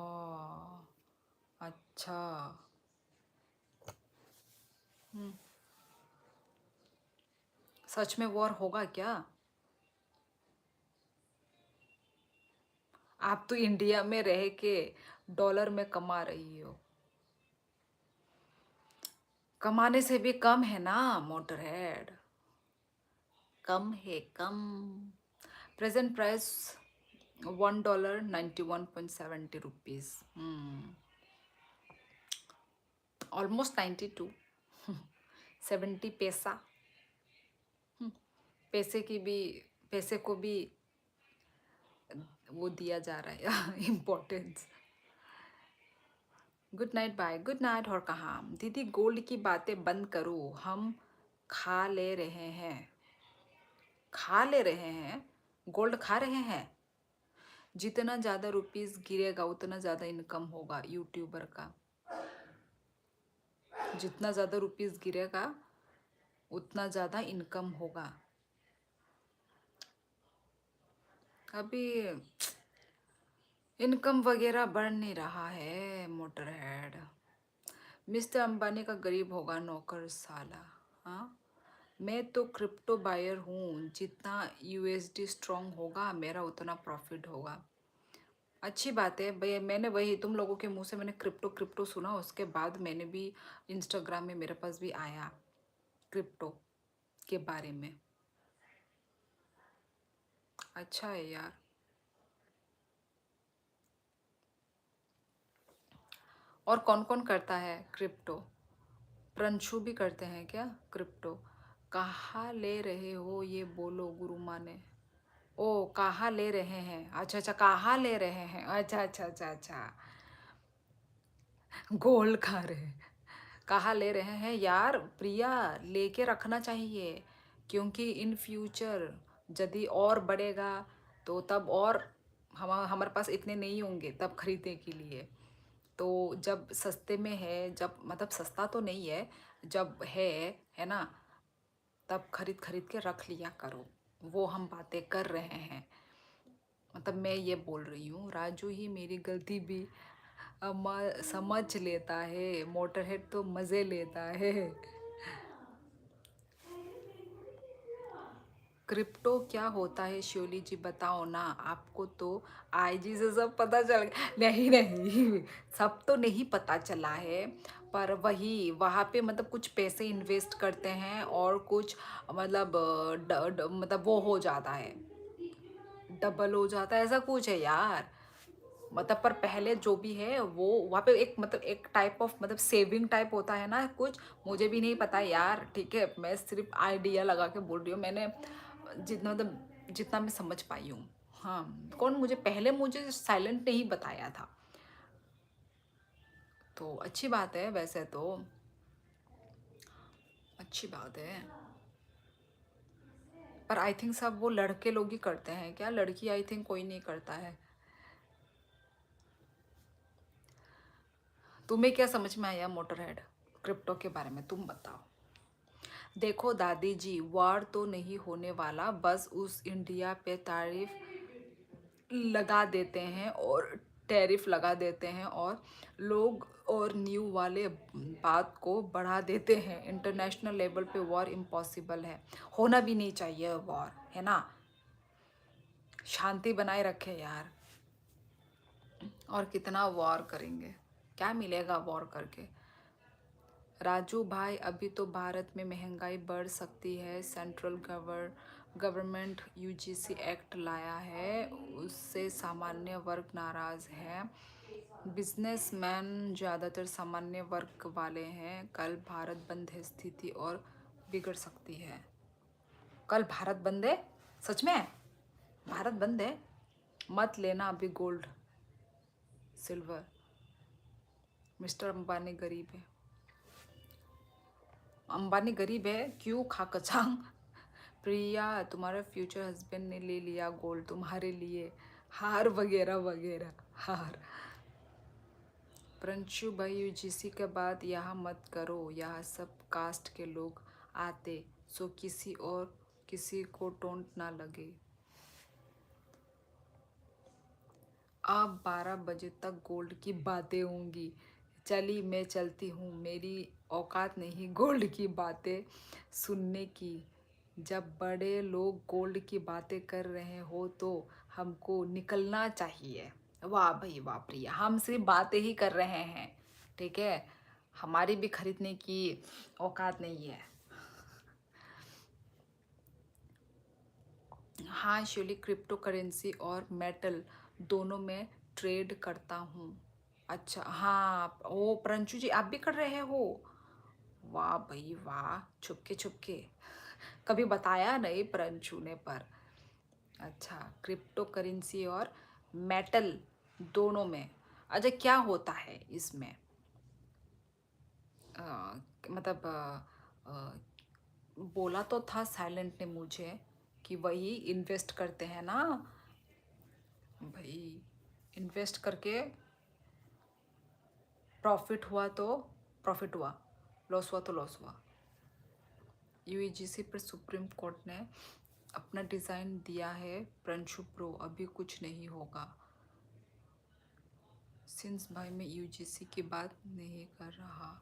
अच्छा। हम्म, सच में वॉर होगा क्या? आप तो इंडिया में रह के डॉलर में कमा रही हो। कमाने से भी कम है ना मोटरहेड, कम है कम। प्रेजेंट प्राइस $1.91.70 ऑलमोस्ट 92, 70 पैसा। पैसे की भी, पैसे को भी वो दिया जा रहा है importance. Good night, bye, good night. और कहाँ दीदी, गोल्ड की बातें बंद करो, हम खा ले रहे हैं। खा ले रहे हैं? गोल्ड खा रहे हैं? जितना ज़्यादा रुपीस गिरेगा उतना ज़्यादा इनकम होगा यूट्यूबर का। जितना ज़्यादा रुपीस गिरेगा उतना ज़्यादा इनकम होगा। अभी इनकम वगैरह बढ़ नहीं रहा है मोटरहेड। मिस्टर अंबानी का गरीब होगा नौकर साला। हाँ, मैं तो क्रिप्टो बायर हूँ, जितना यूएसडी स्ट्रॉन्ग होगा मेरा उतना प्रॉफिट होगा। अच्छी बात है भैया, मैंने वही तुम लोगों के मुंह से मैंने क्रिप्टो क्रिप्टो सुना, उसके बाद मैंने भी इंस्टाग्राम में मेरे पास भी आया क्रिप्टो के बारे में। अच्छा है यार। और कौन कौन करता है क्रिप्टो? प्रंशु भी करते हैं क्या क्रिप्टो? कहाँ ले रहे हो ये बोलो गुरु माँ ने। ओ, कहाँ ले रहे हैं, अच्छा अच्छा, कहाँ ले रहे हैं, अच्छा अच्छा अच्छा अच्छा। गोल्ड खा रहे हैं, कहाँ ले रहे हैं यार? प्रिया, लेके रखना चाहिए, क्योंकि इन फ्यूचर यदि और बढ़ेगा तो तब और हमारे पास इतने नहीं होंगे तब खरीदने के लिए। तो जब सस्ते में है, जब मतलब सस्ता तो नहीं है, जब है ना, तब खरीद खरीद के रख लिया करो। वो हम बातें कर रहे हैं, मतलब मैं ये बोल रही हूँ। राजू ही मेरी गलती भी समझ लेता है, मोटरहेड तो मज़े लेता है। क्रिप्टो क्या होता है शिवली जी, बताओ ना, आपको तो आईजी से सब पता चल गया। नहीं नहीं, सब तो नहीं पता चला है, पर वही वहाँ पे मतलब कुछ पैसे इन्वेस्ट करते हैं और कुछ मतलब मतलब वो हो जाता है, डबल हो जाता है, ऐसा कुछ है यार। मतलब पर पहले जो भी है वो वहाँ पे एक मतलब एक टाइप ऑफ मतलब सेविंग टाइप होता है ना कुछ, मुझे भी नहीं पता यार, ठीक है, मैं सिर्फ आइडिया लगा के बोल रही हूँ। मैंने जितना मतलब जितना मैं समझ पाई हूँ। हाँ, कौन मुझे पहले मुझे साइलेंट नहीं बताया था, तो अच्छी बात है, वैसे तो अच्छी बात है। पर आई थिंक सब वो लड़के लोग ही करते हैं क्या, लड़की आई थिंक कोई नहीं करता है। तुम्हें क्या समझ में आया मोटरहेड क्रिप्टो के बारे में, तुम बताओ। देखो दादी जी, वार तो नहीं होने वाला, बस उस इंडिया पे तारीफ लगा देते हैं और टैरिफ लगा देते हैं और लोग और न्यू वाले बात को बढ़ा देते हैं। इंटरनेशनल लेवल पे वॉर इम्पॉसिबल है, होना भी नहीं चाहिए वॉर, है ना। शांति बनाए रखे यार, और कितना वॉर करेंगे, क्या मिलेगा वॉर करके। राजू भाई, अभी तो भारत में महंगाई बढ़ सकती है, सेंट्रल गवर्नमेंट यूजीसी एक्ट लाया है, उससे सामान्य वर्ग नाराज है। बिजनेसमैन ज़्यादातर सामान्य वर्ग वाले हैं। कल भारत बंद है, स्थिति और बिगड़ सकती है। कल भारत बंद है? सच में भारत बंद है? मत लेना अभी गोल्ड सिल्वर, मिस्टर अंबानी गरीब है। अंबानी गरीब है क्यों, खाकचांग। प्रिया, तुम्हारे फ्यूचर हस्बैंड ने ले लिया गोल्ड तुम्हारे लिए, हार वगैरह वगैरह, हार। प्रंशु भाई, यूजीसी के बाद यहाँ मत करो, यहाँ सब कास्ट के लोग आते, सो किसी और किसी को टोंट ना लगे। अब 12 बजे तक गोल्ड की बातें होंगी। चली मैं चलती हूँ, मेरी औकात नहीं गोल्ड की बातें सुनने की। जब बड़े लोग गोल्ड की बातें कर रहे हो तो हमको निकलना चाहिए। वाह भाई वाह प्रिया, हम सिर्फ बातें ही कर रहे हैं, ठीक है, हमारी भी खरीदने की औकात नहीं है। हाँ शिवली, क्रिप्टो करेंसी और मेटल दोनों में ट्रेड करता हूँ। अच्छा हाँ, ओ प्रंशु जी आप भी कर रहे हो? वाह भाई वाह, छुपके छुपके, कभी बताया नहीं प्रंशु ने पर। अच्छा, क्रिप्टो करेंसी और मेटल दोनों में, अच्छा क्या होता है इसमें? अ, मतलब बोला तो था साइलेंट ने मुझे कि वही इन्वेस्ट करते हैं ना भाई, इन्वेस्ट करके प्रॉफिट हुआ तो प्रॉफिट हुआ, लॉस हुआ तो लॉस हुआ। यूजीसी पर सुप्रीम कोर्ट ने अपना डिज़ाइन दिया है प्रंशु प्रो, अभी कुछ नहीं होगा। सिंस भाई मैं यूजीसी की बात नहीं कर रहा,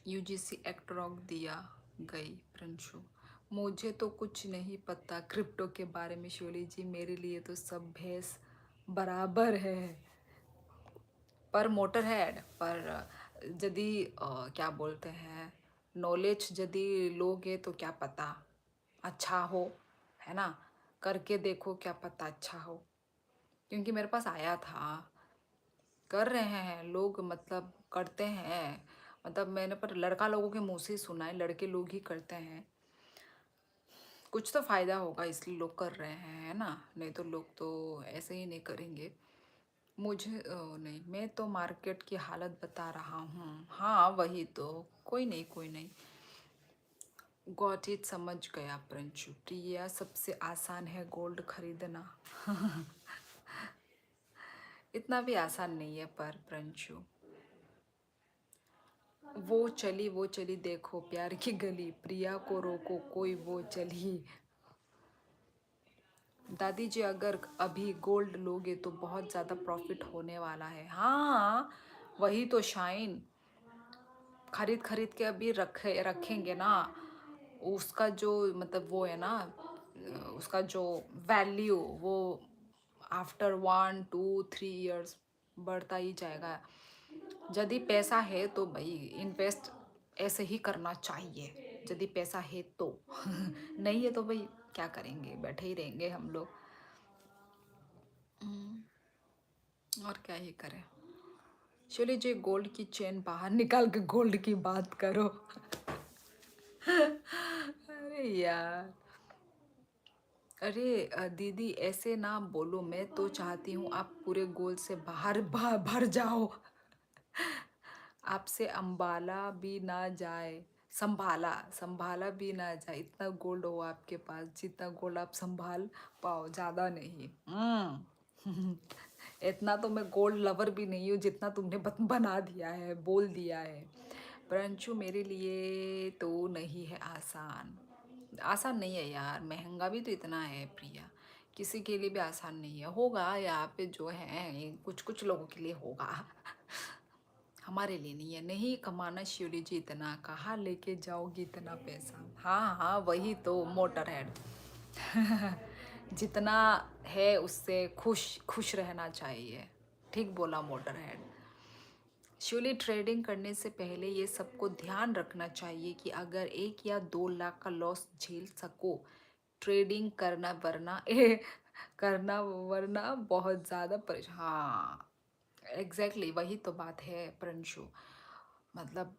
यूजीसी एक्ट रोक दिया गई प्रंशु। मुझे तो कुछ नहीं पता क्रिप्टो के बारे में शिवली जी, मेरे लिए तो सब भैंस बराबर है। पर मोटर हेड पर यदि क्या बोलते हैं, नॉलेज यदि लोगे तो क्या पता अच्छा हो, है ना, करके देखो क्या पता अच्छा हो। क्योंकि मेरे पास आया था, कर रहे हैं लोग, मतलब करते हैं, मतलब मैंने पर लड़का लोगों के मुंह से ही सुना है, लड़के लोग ही करते हैं, कुछ तो फ़ायदा होगा इसलिए लोग कर रहे हैं, है ना, नहीं तो लोग तो ऐसे ही नहीं करेंगे। मुझे नहीं, मैं तो मार्केट की हालत बता रहा हूँ। हाँ वही तो, कोई नहीं कोई नहीं, गॉट इट, समझ गया प्रंशु। प्रिया सबसे आसान है गोल्ड खरीदना। इतना भी आसान नहीं है पर प्रंशु। वो चली देखो प्यार की गली, प्रिया को रोको कोई वो चली। दादी जी अगर अभी गोल्ड लोगे तो बहुत ज़्यादा प्रॉफिट होने वाला है। हाँ वही तो शाइन, खरीद खरीद के अभी रखेंगे ना, उसका जो मतलब वो है ना, उसका जो वैल्यू वो आफ्टर 1 2 3 इयर्स बढ़ता ही जाएगा। यदि पैसा है तो भाई इन्वेस्ट ऐसे ही करना चाहिए, यदि पैसा है तो। नहीं है तो भाई क्या करेंगे, बैठे ही रहेंगे हम लोग। और क्या ही करें। चलिए जी, गोल्ड की चेन बाहर निकाल के गोल्ड की बात करो। अरे यार, अरे दीदी ऐसे ना बोलो, मैं तो चाहती हूँ आप पूरे गोल्ड से बाहर भर जाओ। आपसे अंबाला भी ना जाए, संभाला संभाला भी ना जाए, इतना गोल्ड हो आपके पास जितना गोल्ड आप संभाल पाओ, ज़्यादा नहीं। इतना तो मैं गोल्ड लवर भी नहीं हूँ जितना तुमने बना दिया है, बोल दिया है। परंतु मेरे लिए तो नहीं है आसान, आसान नहीं है यार, महंगा भी तो इतना है प्रिया, किसी के लिए भी आसान नहीं है। होगा यहाँ पे जो है कुछ कुछ लोगों के लिए होगा, हमारे लिए नहीं है। नहीं कमाना शिवली जी इतना, कहाँ लेके जाओगी इतना पैसा। हाँ हाँ वही तो मोटर हेड। जितना है उससे खुश खुश रहना चाहिए, ठीक बोला मोटर हेड। शिवली, ट्रेडिंग करने से पहले ये सबको ध्यान रखना चाहिए कि अगर 1 या 2 लाख का लॉस झेल सको ट्रेडिंग करना, वरना करना वरना बहुत ज़्यादा परेशान। हाँ एग्जैक्टली वही तो बात है प्रंशु, मतलब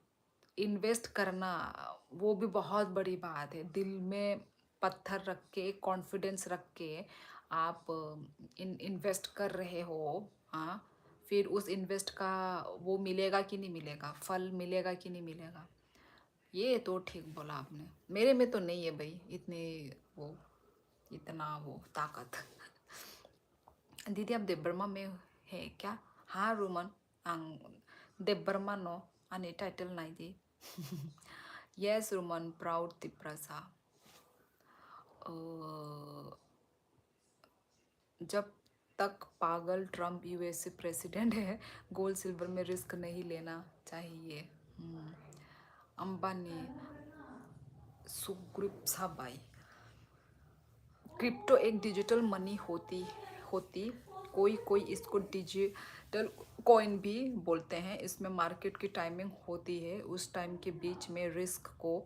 इन्वेस्ट करना वो भी बहुत बड़ी बात है, दिल में पत्थर रख के कॉन्फिडेंस रख के आप इन्वेस्ट कर रहे हो। हाँ, फिर उस इन्वेस्ट का वो मिलेगा कि नहीं मिलेगा, फल मिलेगा कि नहीं मिलेगा, ये तो ठीक बोला आपने। मेरे में तो नहीं है भाई इतनी वो, इतना वो ताकत। दीदी आप देवबर्मा में है क्या? हाँ रोमन, देवबर्मा नो आणि टाइटल नाही दी। Yes Roman, proud Tiprasa. जब तक पागल ट्रम्प यूएसए प्रेसिडेंट है, गोल्ड सिल्वर में रिस्क नहीं लेना चाहिए। अंबानी सुग्रीव साबाई। क्रिप्टो एक डिजिटल मनी होती होती कोई कोई इसको डिजिटल कॉइन भी बोलते हैं। इसमें मार्केट की टाइमिंग होती है, उस टाइम के बीच में रिस्क को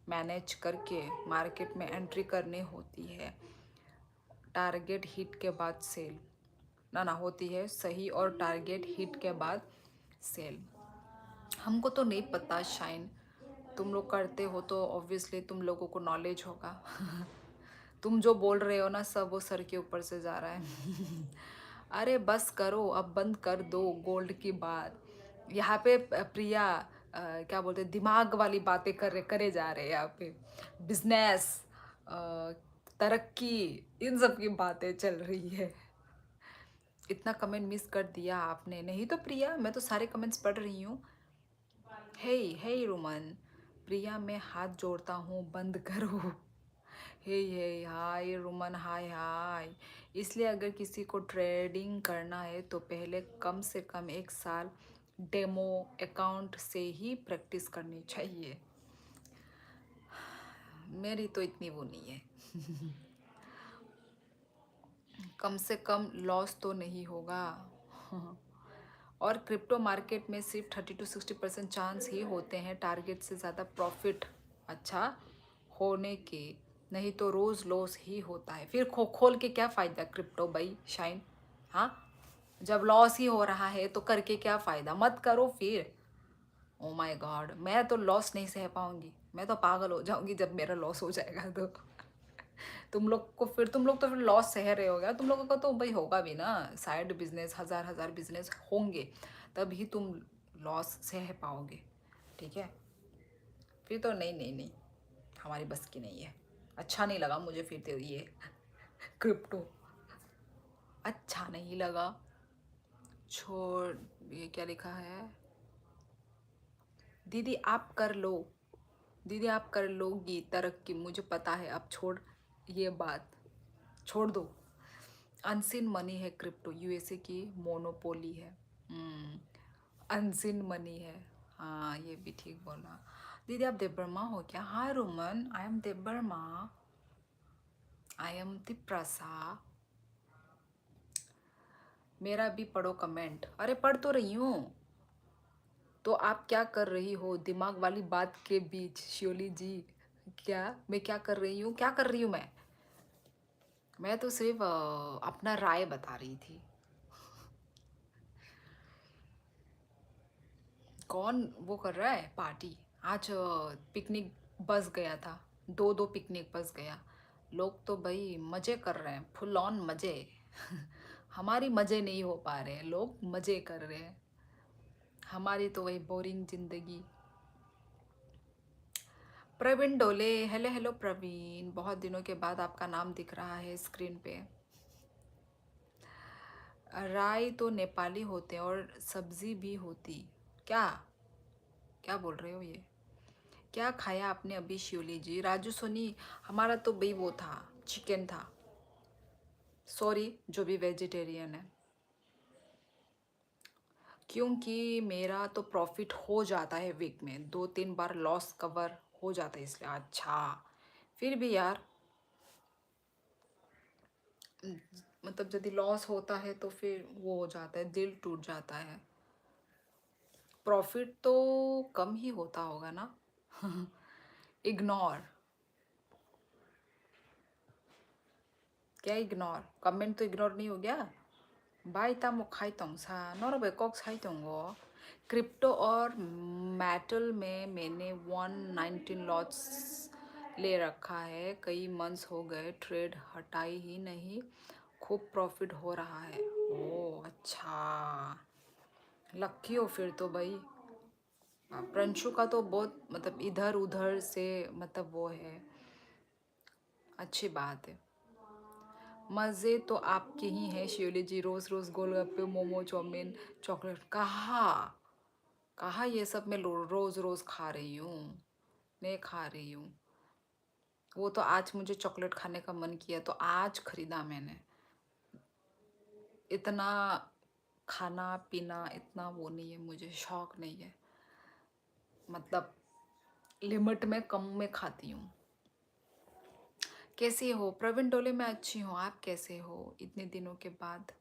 मैनेज करके मार्केट में एंट्री करनी होती है। टारगेट हिट के बाद सेल ना होती है सही, और टारगेट हिट के बाद सेल। हमको तो नहीं पता शाइन, तुम लोग करते हो तो ऑब्वियसली तुम लोगों को नॉलेज होगा। तुम जो बोल रहे हो ना सब वो सर के ऊपर से जा रहा है। अरे बस करो, अब बंद कर दो गोल्ड की बात। यहाँ पे प्रिया क्या बोलते हैं, दिमाग वाली बातें करे जा रहे हैं यहाँ पे। बिजनेस, तरक्की, इन सब की बातें चल रही है। इतना कमेंट मिस कर दिया आपने। नहीं तो प्रिया, मैं तो सारे कमेंट्स पढ़ रही हूँ। हे हे रोमन, प्रिया मैं हाथ जोड़ता हूँ, बंद करो। हे हे हाय रोमन, हाय हाय। इसलिए अगर किसी को ट्रेडिंग करना है तो पहले कम से कम 1 साल डेमो अकाउंट से ही प्रैक्टिस करनी चाहिए। मेरी तो इतनी वो नहीं है। कम से कम लॉस तो नहीं होगा। और क्रिप्टो मार्केट में सिर्फ 30 to 60% चांस ही होते हैं टारगेट से ज़्यादा प्रॉफिट अच्छा होने के, नहीं तो रोज़ लॉस ही होता है। फिर खोल के क्या फ़ायदा क्रिप्टो भाई शाइन, हाँ? जब लॉस ही हो रहा है तो करके क्या फ़ायदा, मत करो फिर। ओ माय गॉड, मैं तो लॉस नहीं सह पाऊंगी, मैं तो पागल हो जाऊंगी जब मेरा लॉस हो जाएगा तो। तुम लोग को फिर, तुम लोग तो फिर लॉस सह रहे हो गया, तुम लोगों का तो भाई होगा भी ना, साइड बिजनेस, हजार हजार बिजनेस होंगे, तभी तुम लॉस सह पाओगे। ठीक है, फिर तो नहीं नहीं नहीं, हमारी बस की नहीं है। अच्छा नहीं लगा मुझे फिर तो ये क्रिप्टो, अच्छा नहीं लगा। छोड़, ये क्या लिखा है, दीदी आप कर लो, दीदी आप कर लोगी तरक्की, मुझे पता है, अब छोड़, ये बात छोड़ दो। अनसिन मनी है क्रिप्टो, यूएसए की मोनोपोली है। अनसिन मनी है, हाँ ये भी ठीक बोला। दीदी आप देवबर्मा हो क्या? Hi Roman, I am Debbarma, I am Tiprasa. मेरा भी पढ़ो कमेंट। अरे पढ़ तो रही हूँ। तो आप क्या कर रही हो दिमाग वाली बात के बीच, शियोली जी? क्या मैं क्या कर रही हूँ, क्या कर रही हूँ मैं तो सिर्फ अपना राय बता रही थी। कौन वो कर रहा है पार्टी? आज पिकनिक बस गया था, दो दो पिकनिक बस गया। लोग तो भाई मज़े कर रहे हैं, फुल ऑन मज़े। हमारी मज़े नहीं हो पा रहे हैं, लोग मज़े कर रहे हैं, हमारी तो वही बोरिंग ज़िंदगी। प्रवीण डोले, हेलो हेलो प्रवीण, बहुत दिनों के बाद आपका नाम दिख रहा है स्क्रीन पे। राई तो नेपाली होते हैं और सब्जी भी होती, क्या क्या बोल रहे हो ये? क्या खाया आपने अभी शिवली जी? राजू सोनी, हमारा तो भाई वो था, चिकन था, सॉरी जो भी वेजिटेरियन है, क्योंकि मेरा तो प्रॉफिट हो जाता है वीक में 2-3 बार, लॉस कवर हो जाता है इसलिए। अच्छा, फिर भी यार मतलब यदि लॉस होता है तो फिर वो हो जाता है, दिल टूट जाता है। प्रॉफिट तो कम ही होता होगा ना। इग्नोर, क्या इग्नोर? कमेंट तो इग्नोर नहीं हो गया। बाई तामो खाई तोंगसा नॉर्वे कॉक खाई तोंगो। क्रिप्टो और मेटल में मैंने 119 लॉट्स ले रखा है, कई मंथ्स हो गए, ट्रेड हटाई ही नहीं, खूब प्रॉफिट हो रहा है। ओह अच्छा, लक्की हो फिर तो भाई। प्रंशु का तो बहुत मतलब इधर उधर से मतलब वो है, अच्छी बात है। मज़े तो आपके ही हैं शिवली जी, रोज़ रोज़ गोलगप्पे, मोमो, चाउमीन, चॉकलेट, कहाँ कहाँ ये सब मैं रोज़ रोज़ खा रही हूँ, नहीं खा रही हूँ। वो तो आज मुझे चॉकलेट खाने का मन किया तो आज ख़रीदा मैंने। इतना खाना पीना इतना वो नहीं है, मुझे शौक नहीं है। मतलब लिमिट में कम में खाती हूँ। कैसी हो प्रवीण डोले? मैं अच्छी हूँ, आप कैसे हो इतने दिनों के बाद?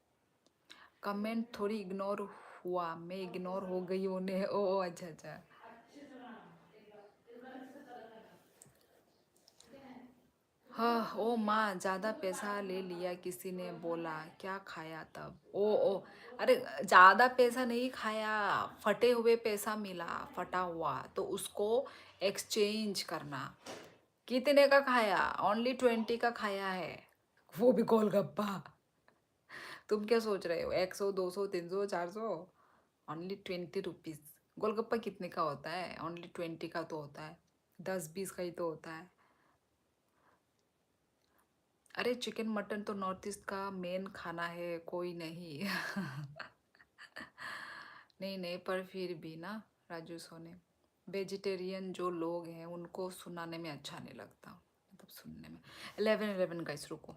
कमेंट थोड़ी इग्नोर हुआ, मैं इग्नोर हो गई उन्हें। ओ अच्छा अच्छा। हाँ ओ माँ, ज़्यादा पैसा ले लिया किसी ने बोला, क्या खाया तब? ओ अरे ज़्यादा पैसा नहीं खाया, फटे हुए पैसा मिला, फटा हुआ, तो उसको एक्सचेंज करना। कितने का खाया? ओनली 20 का खाया है, वो भी गोलगप्पा। तुम क्या सोच रहे हो? 100 200 300 400? Only 20 rupees. गोलगप्पा कितने का होता है? ओनली 20 का तो होता है, 10 20 का ही तो होता है। अरे चिकन मटन तो नॉर्थ ईस्ट का मेन खाना है, कोई नहीं। नहीं नहीं, पर फिर भी ना राजू सोने, वेजिटेरियन जो लोग हैं उनको सुनाने में अच्छा नहीं लगता, मतलब सुनने में। 11 गाइस रुको।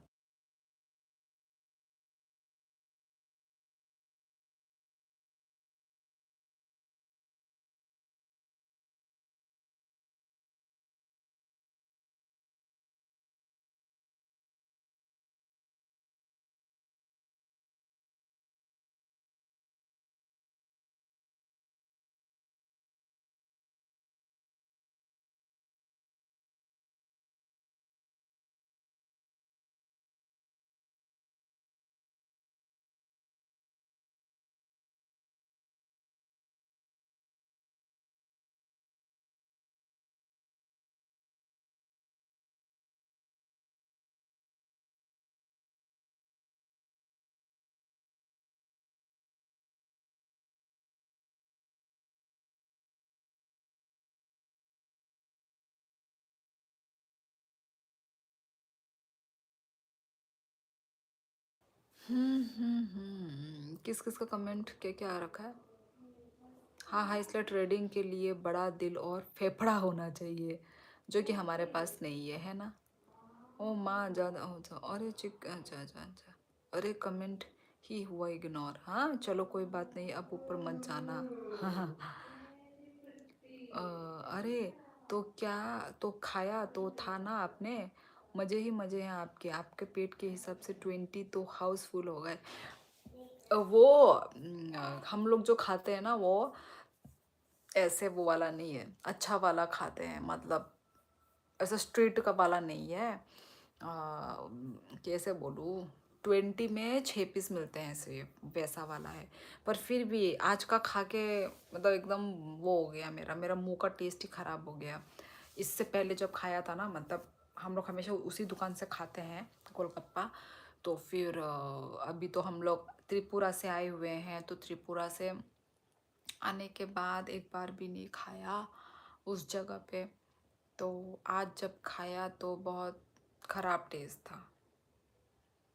किस किस का कमेंट क्या क्या आ रखा है? हाँ हाँ, इसलिए ट्रेडिंग के लिए बड़ा दिल और फेफड़ा होना चाहिए, जो कि हमारे पास नहीं है ना? ओ माँ ज़्यादा हो जाओ, अरे चिक अच्छा अच्छा अच्छा। अरे कमेंट ही हुआ इग्नोर, हाँ चलो कोई बात नहीं, अब ऊपर मत जाना। हाँ। अरे तो क्या, तो खाया तो था ना आपने? मज़े ही मज़े हैं आपके, आपके पेट के हिसाब से 20 तो हाउसफुल हो गए। वो हम लोग जो खाते हैं ना, वो ऐसे वो वाला नहीं है, अच्छा वाला खाते हैं, मतलब ऐसा स्ट्रीट का वाला नहीं है। कैसे बोलूँ, 20 में 6 पीस मिलते हैं ऐसे, वैसा वाला है। पर फिर भी आज का खा के मतलब एकदम वो हो गया, मेरा मेरा मुंह का टेस्ट ही ख़राब हो गया। इससे पहले जब खाया था ना, मतलब हम लोग हमेशा उसी दुकान से खाते हैं गोलगप्पा। तो फिर अभी तो हम लोग त्रिपुरा से आए हुए हैं, तो त्रिपुरा से आने के बाद एक बार भी नहीं खाया उस जगह पे। तो आज जब खाया तो बहुत ख़राब टेस्ट था,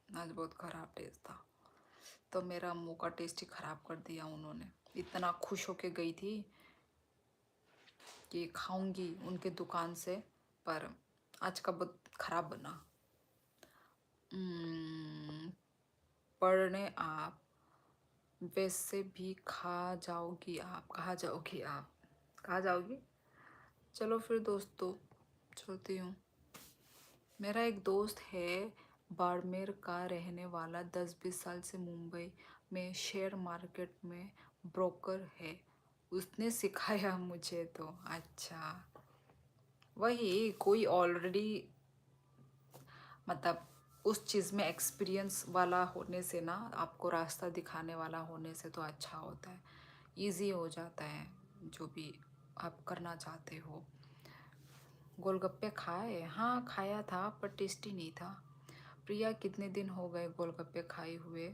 आज बहुत ख़राब टेस्ट था। तो मेरा मुंह का टेस्ट ही ख़राब कर दिया उन्होंने। इतना खुश होके गई थी कि खाऊंगी उनके दुकान से, पर आज का बहुत ख़राब बना। पढ़ने आप वैसे भी खा जाओगी आप, कहाँ जाओगी आप, कहाँ जाओगी? चलो फिर दोस्तों, चलती हूँ। मेरा एक दोस्त है बाड़मेर का रहने वाला, 10 20 साल से मुंबई में शेयर मार्केट में ब्रोकर है, उसने सिखाया मुझे। तो अच्छा, वही कोई ऑलरेडी मतलब उस चीज़ में एक्सपीरियंस वाला होने से ना, आपको रास्ता दिखाने वाला होने से तो अच्छा होता है, इजी हो जाता है जो भी आप करना चाहते हो। गोलगप्पे खाए? हाँ खाया था, पर टेस्टी नहीं था। प्रिया कितने दिन हो गए गोलगप्पे खाए हुए?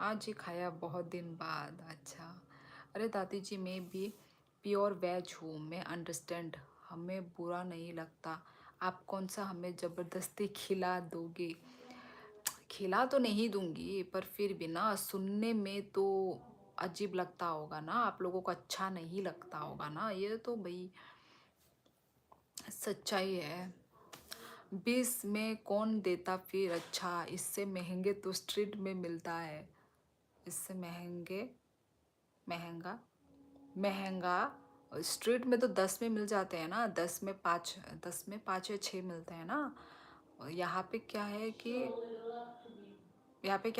आज ही खाया, बहुत दिन बाद। अच्छा। अरे दादी जी, मैं भी प्योर वेज हूँ, मैं अंडरस्टैंड, हमें बुरा नहीं लगता। आप कौन सा हमें ज़बरदस्ती खिला दोगे? खिला तो नहीं दूंगी, पर फिर भी ना सुनने में तो अजीब लगता होगा ना, आप लोगों को अच्छा नहीं लगता होगा ना, ये तो भाई सच्चाई है। 20 में कौन देता फिर? अच्छा, इससे महंगे तो स्ट्रीट में मिलता है। इससे महंगा महंगा स्ट्रीट में तो 10 में मिल जाते हैं ना, 10 में 5 या 6 मिलते हैं ना। और यहाँ पे क्या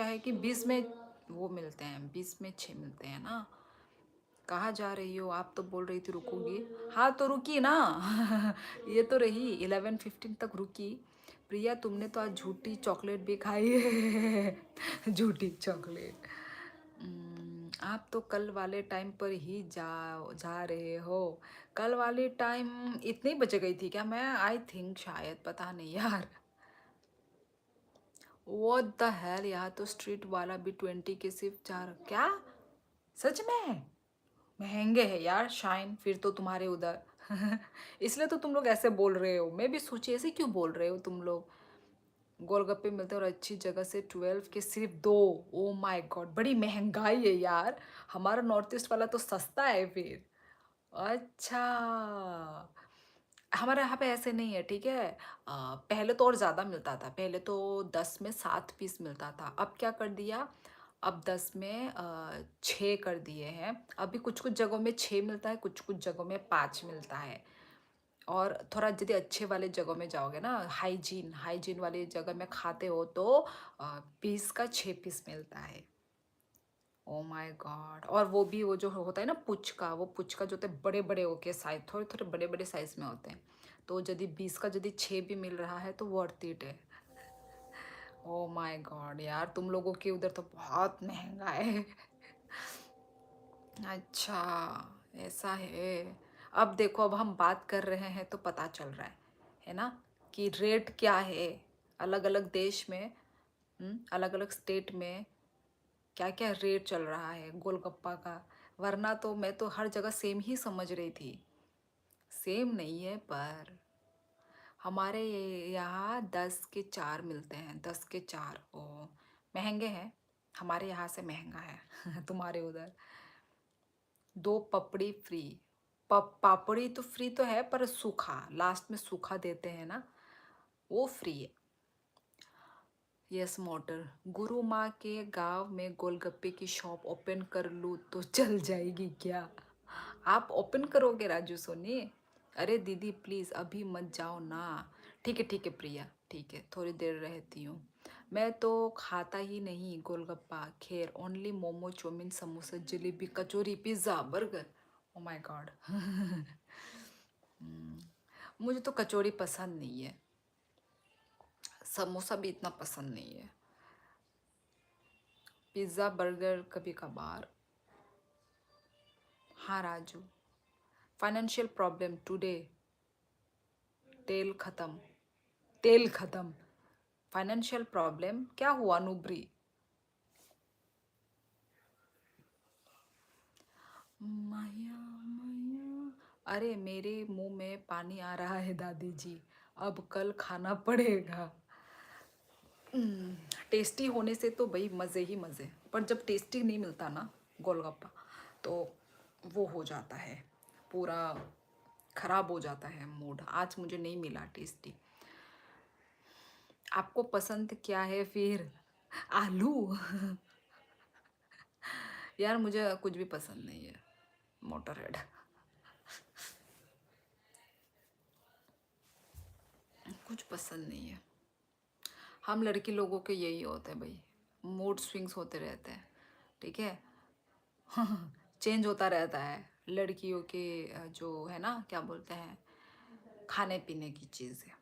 है कि 20 में वो मिलते हैं, 20 में 6 मिलते हैं ना। कहाँ जा रही हो? आप तो बोल रही थी रुकोगी। हाँ तो रुकी ना। ये तो रही 11:15 तक रुकी। प्रिया तुमने तो आज झूठी चॉकलेट भी खाई है। झूठी चॉकलेट। आप तो कल वाले टाइम पर ही जा रहे हो। कल वाले टाइम इतने बजे गई थी क्या मैं? आई थिंक शायद, पता नहीं यार। What the hell, यहाँ तो स्ट्रीट वाला भी 20 के सिर्फ 4। क्या सच में? महंगे है यार शाइन, फिर तो तुम्हारे उधर। इसलिए तो तुम लोग ऐसे बोल रहे हो। मैं भी सोची ऐसे क्यों बोल रहे हो तुम लोग। गोलगप्पे मिलते हैं और अच्छी जगह से 12 के सिर्फ 2। ओ माय गॉड, बड़ी महंगाई है यार। हमारा नॉर्थ ईस्ट वाला तो सस्ता है फिर। अच्छा, हमारे यहाँ पे ऐसे नहीं है, ठीक है। पहले तो और ज़्यादा मिलता था, पहले तो 10 में 7 पीस मिलता था। अब क्या कर दिया, अब 10 में 6 कर दिए हैं। अभी कुछ कुछ जगहों में 6 मिलता है, कुछ कुछ जगहों में 5 मिलता है। और थोड़ा यदि अच्छे वाले जगहों में जाओगे ना, हाइजीन वाली जगह में खाते हो तो पीस का 6 पीस मिलता है। ओ माय गॉड। और वो भी, वो जो होता है ना पुचका, वो पुचका जो होता है बड़े बड़े होके साइज, थोड़े थोड़े बड़े बड़े साइज में होते हैं। तो यदि 20 का यदि 6 भी मिल रहा है तो वर्थ इट है। ओ माय गॉड यार, तुम लोगों के उधर तो बहुत महंगा है। अच्छा, ऐसा है। अब देखो, अब हम बात कर रहे हैं तो पता चल रहा है ना, कि रेट क्या है अलग अलग देश में, अलग अलग स्टेट में क्या क्या रेट चल रहा है गोलगप्पा का। वरना तो मैं तो हर जगह सेम ही समझ रही थी। सेम नहीं है, पर हमारे यहाँ 10 के 4 मिलते हैं, 10 के 4। ओ, महंगे हैं। हमारे यहाँ से महंगा है। तुम्हारे उधर 2 पपड़ी फ्री। पापड़ी तो फ्री तो है, पर सूखा, लास्ट में सूखा देते हैं ना, वो फ्री है। यस मोटर, गुरु माँ के गांव में गोलगप्पे की शॉप ओपन कर लूँ तो चल जाएगी क्या? आप ओपन करोगे राजू सोनी? अरे दीदी प्लीज़ अभी मत जाओ ना। ठीक है प्रिया, ठीक है, थोड़ी देर रहती हूँ। मैं तो खाता ही नहीं गोलगप्पा, खैर only momo, chow mein, samosa, jalebi, kachori, pizza, burger. Oh my God. मुझे तो कचौरी पसंद नहीं है, समोसा भी इतना पसंद नहीं है। पिज़्ज़ा बर्गर कभी कभार। हाँ राजू, फाइनेंशियल प्रॉब्लम टुडे, तेल खत्म। फाइनेंशियल प्रॉब्लम क्या हुआ नुब्री? माया माया, अरे मेरे मुंह में पानी आ रहा है दादी जी, अब कल खाना पड़ेगा। टेस्टी होने से तो भाई मज़े ही मज़े, पर जब टेस्टी नहीं मिलता ना गोलगप्पा, तो वो हो जाता है, पूरा ख़राब हो जाता है मूड। आज मुझे नहीं मिला टेस्टी। आपको पसंद क्या है फिर? आलू? यार मुझे कुछ भी पसंद नहीं है, मोटर हेड। कुछ पसंद नहीं है। हम लड़की लोगों के यही होते हैं भाई, मूड स्विंग्स होते रहते हैं, ठीक है। चेंज होता रहता है लड़कियों के, जो है ना, क्या बोलते हैं, खाने पीने की चीज़ें।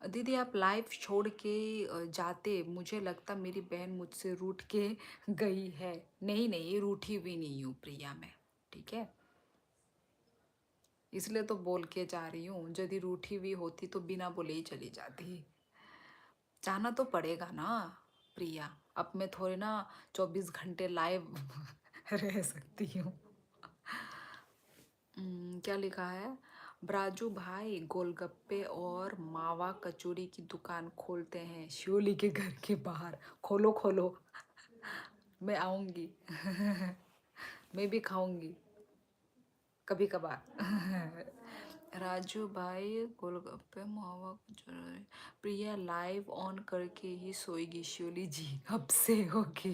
दीदी आप लाइफ छोड़ के जाते, मुझे लगता मेरी बहन मुझसे रूठ के गई है। नहीं नहीं, रूठी भी नहीं हूँ प्रिया मैं, ठीक है। इसलिए तो बोल के जा रही हूँ, यदि रूठी हुई होती तो बिना बोले ही चली जाती। जाना तो पड़ेगा ना प्रिया, अब मैं थोड़ी ना 24 घंटे लाइव रह सकती हूँ। क्या लिखा है? ब्राजू भाई गोलगप्पे और मावा कचौरी की दुकान खोलते हैं शिवली के घर के बाहर। खोलो खोलो, मैं आऊँगी। मैं भी खाऊंगी कभी कभार। राजू भाई गोलगप्पे मावा कचौड़ी। प्रिया लाइव ऑन करके ही सोएगी शिवली जी अब से होगी।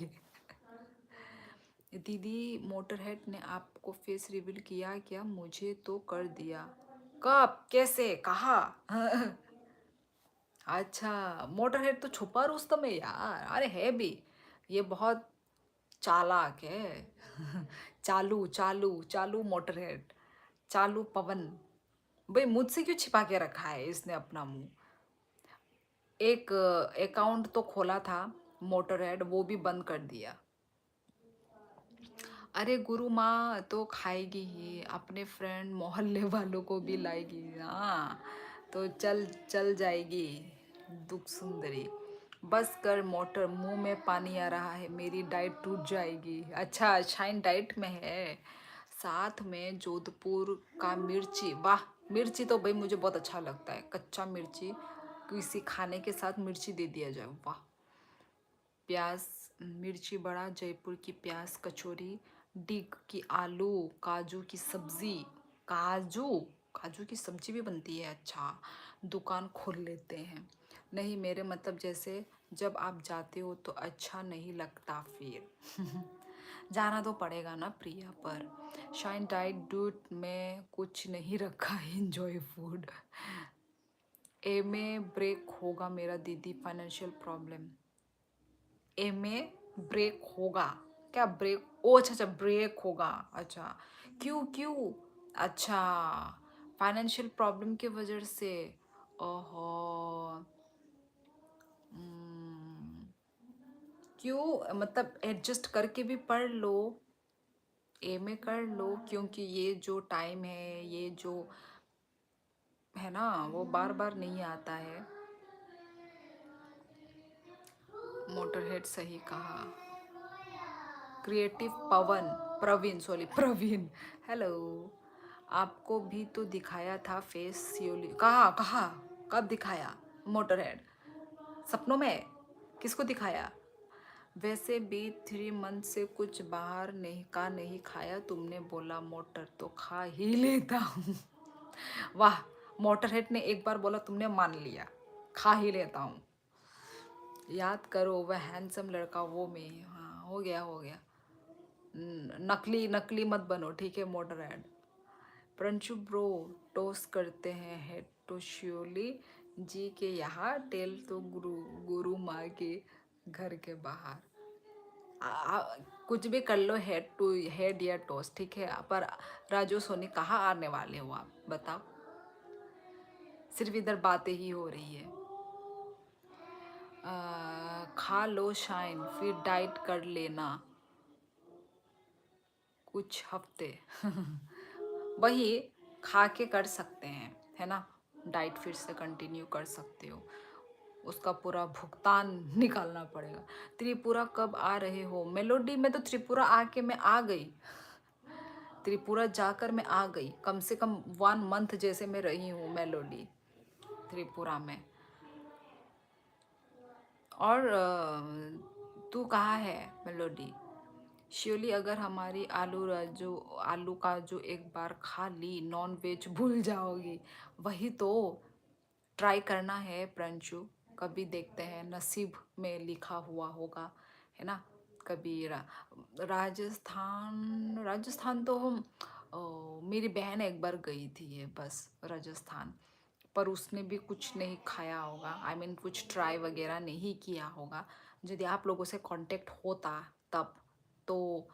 दीदी मोटरहेड ने आपको फेस रिवील किया क्या? मुझे तो कर दिया। कब? कैसे? कहा? अच्छा, मोटरहेड तो छुपा रुस्तम है यार। अरे है भी, ये बहुत चालाक है। चालू चालू चालू मोटरहेड, चालू पवन। भाई मुझसे क्यों छिपा के रखा है इसने अपना मुंह? एक अकाउंट तो खोला था मोटरहेड, वो भी बंद कर दिया। अरे गुरु माँ तो खाएगी ही, अपने फ्रेंड मोहल्ले वालों को भी लाएगी। हाँ तो चल चल जाएगी दुख सुंदरी। बस कर मोटर, मुंह में पानी आ रहा है, मेरी डाइट टूट जाएगी। अच्छा शाइन डाइट में है। साथ में जोधपुर का मिर्ची। वाह, मिर्ची तो भाई मुझे बहुत अच्छा लगता है। कच्चा मिर्ची किसी खाने के साथ मिर्ची दे दिया जाए, वाह। प्याज मिर्ची बड़ा, जयपुर की प्याज कचौरी, डिग की आलू काजू की सब्जी। काजू काजू की सब्जी भी बनती है। अच्छा, दुकान खोल लेते हैं। नहीं मेरे मतलब जैसे जब आप जाते हो तो अच्छा नहीं लगता फिर। जाना तो पड़ेगा ना प्रिया पर। शाइन डाइट डूट में कुछ नहीं रखा है, एंजॉय फूड। एमए ब्रेक होगा मेरा दीदी, फाइनेंशियल प्रॉब्लम। एमए ब्रेक होगा क्या? ब्रेक, ओ अच्छा अच्छा ब्रेक होगा। अच्छा क्यों क्यों? अच्छा फाइनेंशियल प्रॉब्लम की वजह से। ओहो। हम्म, क्यों मतलब एडजस्ट करके भी पढ़ लो, एमए कर लो, क्योंकि ये जो टाइम है, ये जो है ना, वो बार बार नहीं आता है। मोटरहेड सही कहा। क्रिएटिव पवन, प्रवीण सॉरी प्रवीण, हेलो। आपको भी तो दिखाया था फेस सियोली। कहाँ कहाँ? कब दिखाया? मोटरहेड सपनों में? किसको दिखाया? वैसे भी 3 मंथ से कुछ बाहर नहीं का नहीं खाया, तुमने बोला मोटर तो खा ही लेता हूँ। वाह, मोटरहेड ने एक बार बोला, तुमने मान लिया, खा ही लेता हूँ। याद करो वह हैंडसम लड़का, वो मैं। हाँ हो गया हो गया। नकली नकली मत बनो, ठीक है मोटरहेड। प्रंशु ब्रो टोस करते हैं हेड तो शियोली जी के यहाँ, टेल तो गुरु गुरु माँ के घर के बाहर। कुछ भी कर लो, हेड टू हेड या टोस, ठीक है। पर राजू सोनी कहाँ आने वाले हो आप बताओ? सिर्फ इधर बातें ही हो रही है। खा लो शाइन, फिर डाइट कर लेना कुछ हफ्ते। वही खा के कर सकते हैं, है ना। डाइट फिर से कंटिन्यू कर सकते हो, उसका पूरा भुगतान निकालना पड़ेगा। त्रिपुरा कब आ रहे हो? मेलोडी में तो त्रिपुरा आके मैं आ गई, त्रिपुरा जाकर मैं आ गई। कम से कम 1 मंथ जैसे मैं रही हूँ मेलोडी त्रिपुरा में। और तू कहाँ है मेलोडी? श्योरली अगर हमारी आलू काजू एक बार खा ली, नॉन वेज भूल जाओगी। वही तो ट्राई करना है प्रंशु, कभी देखते हैं, नसीब में लिखा हुआ होगा, है ना। कभी राजस्थान राजस्थान तो हम मेरी बहन एक बार गई थी ये बस राजस्थान, पर उसने भी कुछ नहीं खाया होगा, आई मीन कुछ ट्राई वगैरह नहीं किया होगा। यदि आप लोगों से कांटेक्ट होता तब तो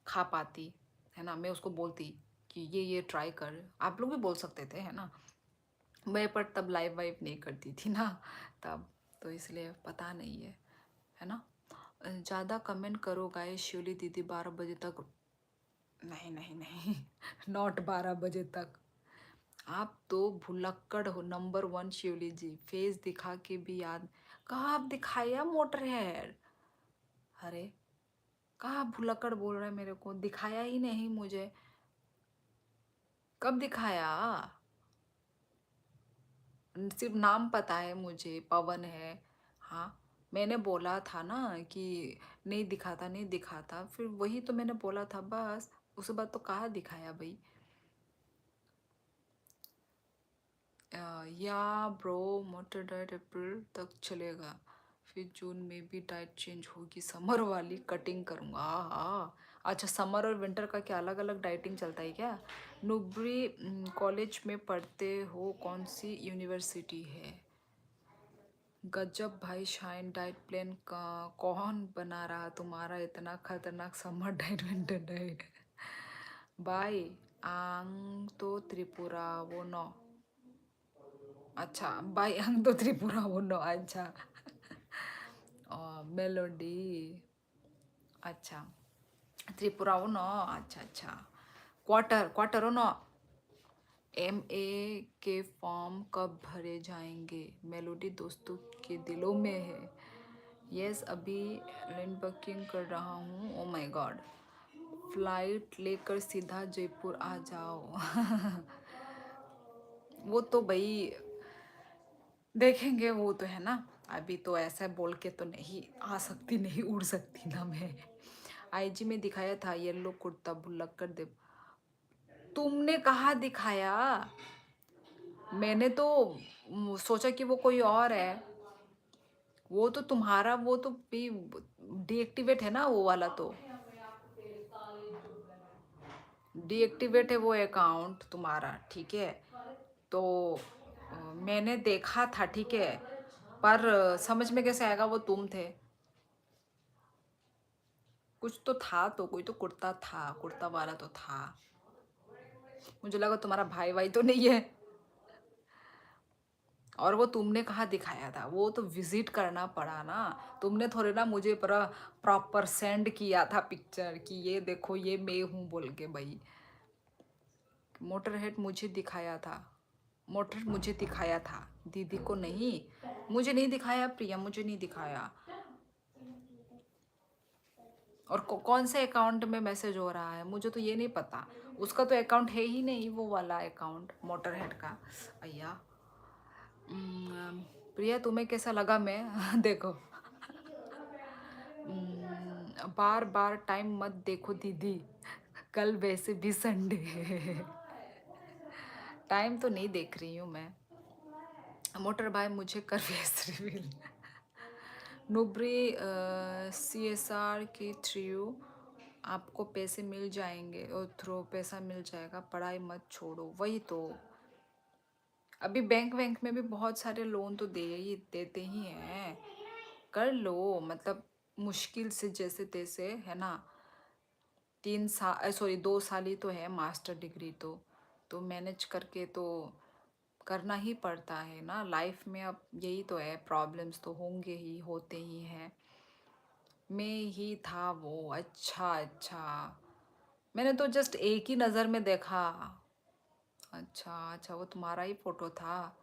खा पाती, है ना। मैं उसको बोलती कि ये ट्राई कर, आप लोग भी बोल सकते थे, है ना। मैं पर तब लाइव वाइव नहीं करती थी ना तब, तो इसलिए पता नहीं है ना। ज़्यादा कमेंट करो गाइस, शिवली दीदी 12 बजे तक। नहीं नहीं नहीं, नॉट 12 बजे तक। आप तो भुलक्कड़ हो नंबर 1 शिवली जी, फेस दिखा के भी याद। कहाँ आप दिखाया मोटर हेयर? अरे कहाँ भुलक्कड़ बोल रहे हैं, मेरे को दिखाया ही नहीं मुझे। कब दिखाया? सिर्फ नाम पता है मुझे, पवन है। हाँ मैंने बोला था ना कि नहीं दिखाता नहीं दिखाता, फिर वही तो मैंने बोला था बस, उसके बाद तो कहाँ दिखाया भाई। या ब्रो, मोटर डाइट अप्रैल तक चलेगा, फिर जून में भी डाइट चेंज होगी, समर वाली कटिंग करूँगा। हाँ, अच्छा समर और विंटर का क्या अलग अलग डाइटिंग चलता है क्या? नुब्री कॉलेज में पढ़ते हो, कौन सी यूनिवर्सिटी है? गजब भाई शाइन, डाइट प्लान का कौन बना रहा तुम्हारा इतना खतरनाक summer diet winter diet? Bye आंग तो त्रिपुरा वो नो, अच्छा बाय आंग तो त्रिपुरा वो नो, अच्छा मेलोडी, अच्छा त्रिपुरा वो नो, अच्छा अच्छा क्वार्टर क्वार्टर वो नो। MA के फॉर्म कब भरे जाएंगे? मेलोडी दोस्तों के दिलों में है। यस अभी लैंड बुकिंग कर रहा हूँ। ओ माय गॉड, फ्लाइट लेकर सीधा जयपुर आ जाओ। वो तो भाई देखेंगे, वो तो है ना, अभी तो ऐसा बोल के तो नहीं आ सकती, नहीं उड़ सकती ना मैं। IG में दिखाया था येलो कुर्ता भुलक्कर देव, तुमने कहा दिखाया? मैंने तो सोचा कि वो कोई और है। वो तो तुम्हारा वो तो भी डीएक्टिवेट है ना, वो वाला तो डीएक्टिवेट है वो अकाउंट तुम्हारा, ठीक है। तो मैंने देखा था, ठीक है, पर समझ में कैसे आएगा वो तुम थे? कुछ तो था, तो कोई तो कुर्ता था, कुर्ता वाला तो था। मुझे लगा तुम्हारा भाई भाई तो नहीं है। और वो तुमने कहाँ दिखाया था? वो तो विजिट करना पड़ा ना, तुमने थोड़े ना मुझे प्रॉपर सेंड किया था पिक्चर कि ये देखो ये मैं हूँ बोल के भाई। मोटर हेड मुझे दिखाया था, मोटर मुझे दिखाया था, दीदी को नहीं। मुझे नहीं दिखाया प्रिया, मुझे नहीं दिखाया। और कौन से अकाउंट में मैसेज हो रहा है मुझे तो ये नहीं पता। उसका तो अकाउंट है ही नहीं, वो वाला अकाउंट मोटर हेड का। अय्या प्रिया तुम्हें कैसा लगा मैं? देखो बार बार टाइम मत देखो दीदी, कल वैसे भी संडे है। टाइम तो नहीं देख रही हूँ मैं। मोटर भाई मुझे कर फेस रिवील। नुब्री CSR के थ्रू आपको पैसे मिल जाएंगे, और थ्रो पैसा मिल जाएगा, पढ़ाई मत छोड़ो। वही तो, अभी बैंक वैंक में भी बहुत सारे लोन तो देते ही हैं, कर लो, मतलब मुश्किल से जैसे तैसे, है ना। 3 साल सॉरी 2 साल ही तो है मास्टर डिग्री, तो मैनेज करके तो करना ही पड़ता है ना लाइफ में। अब यही तो है, प्रॉब्लम्स तो होंगे ही, होते ही हैं। मैं ही था वो, अच्छा अच्छा, मैंने तो जस्ट एक ही नज़र में देखा। अच्छा अच्छा, वो तुम्हारा ही फोटो था,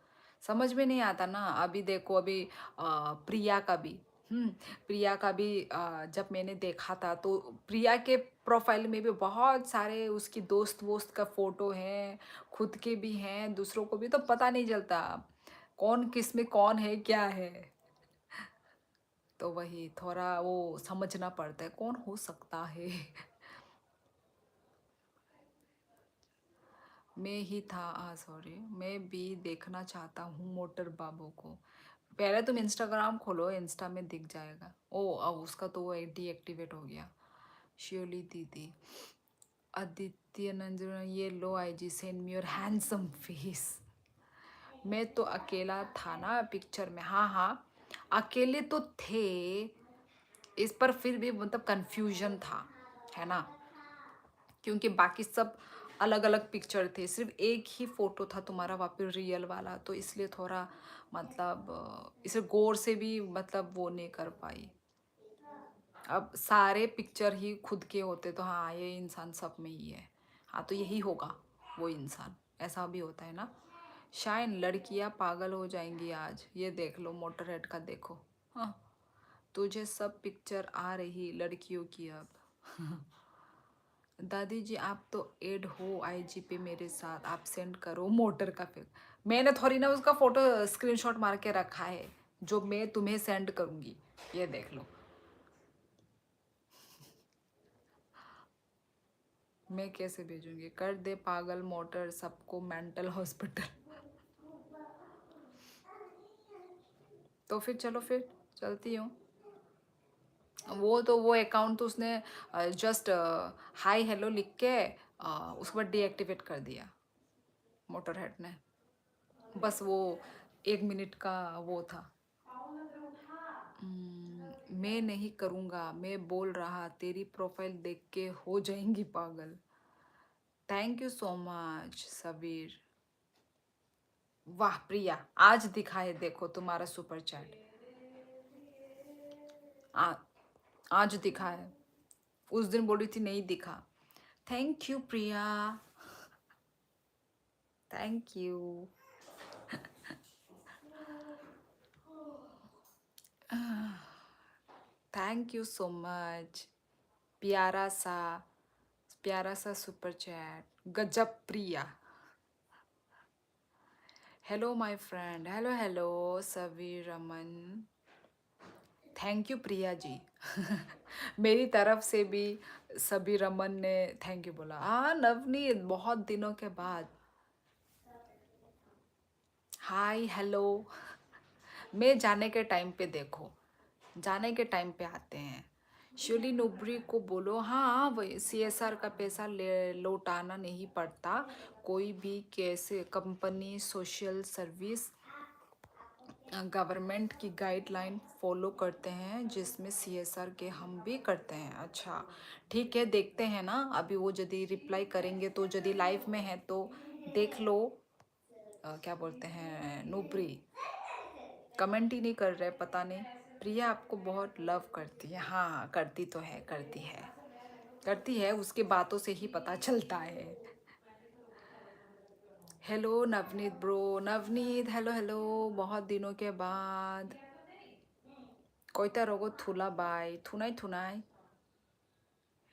समझ में नहीं आता ना। अभी देखो अभी प्रिया का भी, प्रिया का भी जब मैंने देखा था तो प्रिया के प्रोफाइल में भी बहुत सारे उसकी दोस्त वोस्त का फोटो हैं, खुद के भी हैं, दूसरों को भी, तो पता नहीं चलता कौन किस में कौन है क्या है। तो वही थोड़ा वो समझना पड़ता है कौन हो सकता है। मैं ही था, सॉरी, मैं भी देखना चाहता हूँ मोटर बाबू को। पहले तुम इंस्टाग्राम खोलो, इंस्टा में दिख जाएगा। ओ अब उसका तो वो डीएक्टिवेट हो गया। शियोली दीदी, आदित्य नंजन, ये लो IG send me your handsome face. मैं तो अकेला था ना पिक्चर में, हाँ हाँ अकेले तो थे, इस पर फिर भी मतलब कंफ्यूजन था, है ना, क्योंकि बाकी सब अलग अलग पिक्चर थे, सिर्फ एक ही फोटो था तुम्हारा वहाँ पे रियल वाला, तो इसलिए थोड़ा मतलब इसे गौर से भी मतलब वो नहीं कर पाई। अब सारे पिक्चर ही खुद के होते तो हाँ ये इंसान सब में ही है, हाँ तो यही होगा वो इंसान, ऐसा भी होता है ना। शायद लड़कियां पागल हो जाएंगी आज, ये देख लो मोटर हेड का देखो। हाँ तुझे सब पिक्चर आ रही लड़कियों की अब। दादी जी आप तो ऐड हो IG पे मेरे साथ, आप सेंड करो मोटर का पिक। मैंने थोड़ी ना उसका फोटो स्क्रीनशॉट मार के रखा है जो मैं तुम्हें सेंड करूंगी, ये देख लो। मैं कैसे भेजूंगी, कर दे पागल मोटर सबको मेंटल हॉस्पिटल। तो फिर चलो फिर चलती हूँ। वो अकाउंट तो उसने जस्ट हाय हेलो लिख के उसके बाद डीएक्टिवेट कर दिया मोटर हेड ने। बस वो 1 मिनट का वो था। मैं नहीं करूँगा, मैं बोल रहा तेरी प्रोफाइल देख के हो जाएंगी पागल। Thank you so much Sabir. वाह प्रिया, आज दिखा है देखो तुम्हारा सुपर चैट। आज दिखा है, उस दिन बोली थी नहीं दिखा। Thank you Priya, thank you. Thank you so much. प्यारा सा सुपर चैट, गजब Priya. Hello my friend, hello hello Sabir Raman. Thank you Priya ji. मेरी तरफ से भी सबीर रमन ने थैंक यू बोला। हाँ नवनीत, बहुत दिनों के बाद। Hi hello. मैं जाने के टाइम पे देखो, जाने के टाइम पे आते हैं। शिवली नुबरी को बोलो हाँ वही CSR का पैसा लौटाना नहीं पड़ता। कोई भी कैसे कंपनी सोशल सर्विस गवर्नमेंट की गाइडलाइन फॉलो करते हैं, जिसमें CSR के हम भी करते हैं। अच्छा ठीक है, देखते हैं ना। अभी वो यदि रिप्लाई करेंगे तो यदि लाइव में है तो देख लो। क्या बोलते हैं नुबरी, कमेंट ही नहीं कर रहे, पता नहीं। प्रिया आपको बहुत लव करती है। हाँ हाँ करती तो है, करती है, उसके बातों से ही पता चलता है। Hello Navneet bro, Navneet hello hello, बहुत दिनों के बाद। कोईता रोगो थुला बाय थुनाई।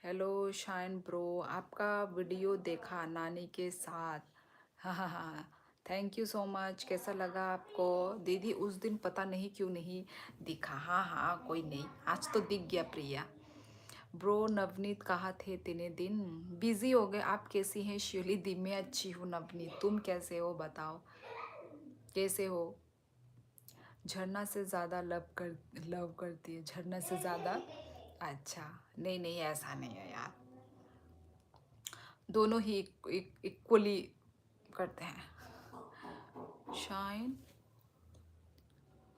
हेलो शाइन ब्रो, आपका वीडियो देखा नानी के साथ। हाँ हाँ हाँ, थैंक यू सो मच। कैसा लगा आपको दीदी? उस दिन पता नहीं क्यों नहीं दिखा। हाँ हाँ कोई नहीं, आज तो दिख गया प्रिया। ब्रो नवनीत कहाँ थे इतने दिन? बिजी हो गए। आप कैसी हैं शिवली दी? मैं अच्छी हूँ नवनीत, तुम कैसे हो बताओ, कैसे हो? झरना से ज़्यादा लव करती है, झरना से ज़्यादा। अच्छा नहीं नहीं ऐसा नहीं है यार, दोनों ही इक्वली करते हैं।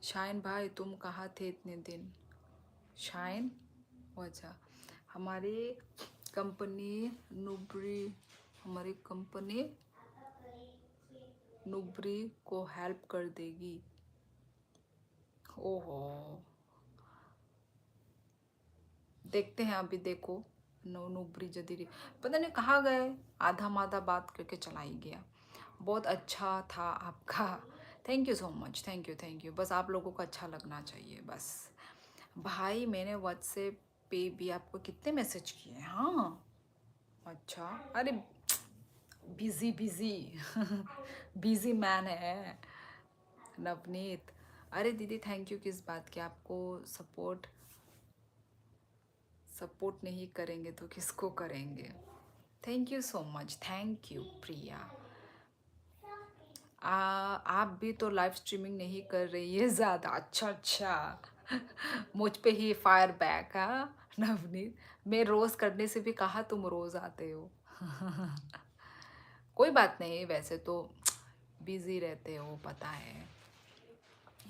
शाइन भाई तुम कहाँ थे इतने दिन? शाइन अच्छा, हमारी कंपनी नुब्री हमारी कंपनी नुब्री को हेल्प कर देगी। ओहो देखते हैं अभी। देखो नुब्री जदी पता नहीं कहाँ गए, आधा माधा बात करके चला ही गया। बहुत अच्छा था आपका, thank you so much, thank you. बस आप लोगों को अच्छा लगना चाहिए बस। भाई मैंने व्हाट्सएप पे भी आपको कितने मैसेज किए हैं। हाँ अच्छा, अरे बिजी बिजी मैन है नवनीत। अरे दीदी थैंक यू किस बात की? आपको सपोर्ट नहीं करेंगे तो किसको करेंगे? Thank you so much, thank you Priya. आप भी तो लाइव स्ट्रीमिंग नहीं कर रही है ज़्यादा। अच्छा मुझ पे ही फायर बैक। हाँ नवनीत, मैं रोज़ करने से भी कहा तुम रोज़ आते हो। कोई बात नहीं, वैसे तो बिज़ी रहते हो पता है,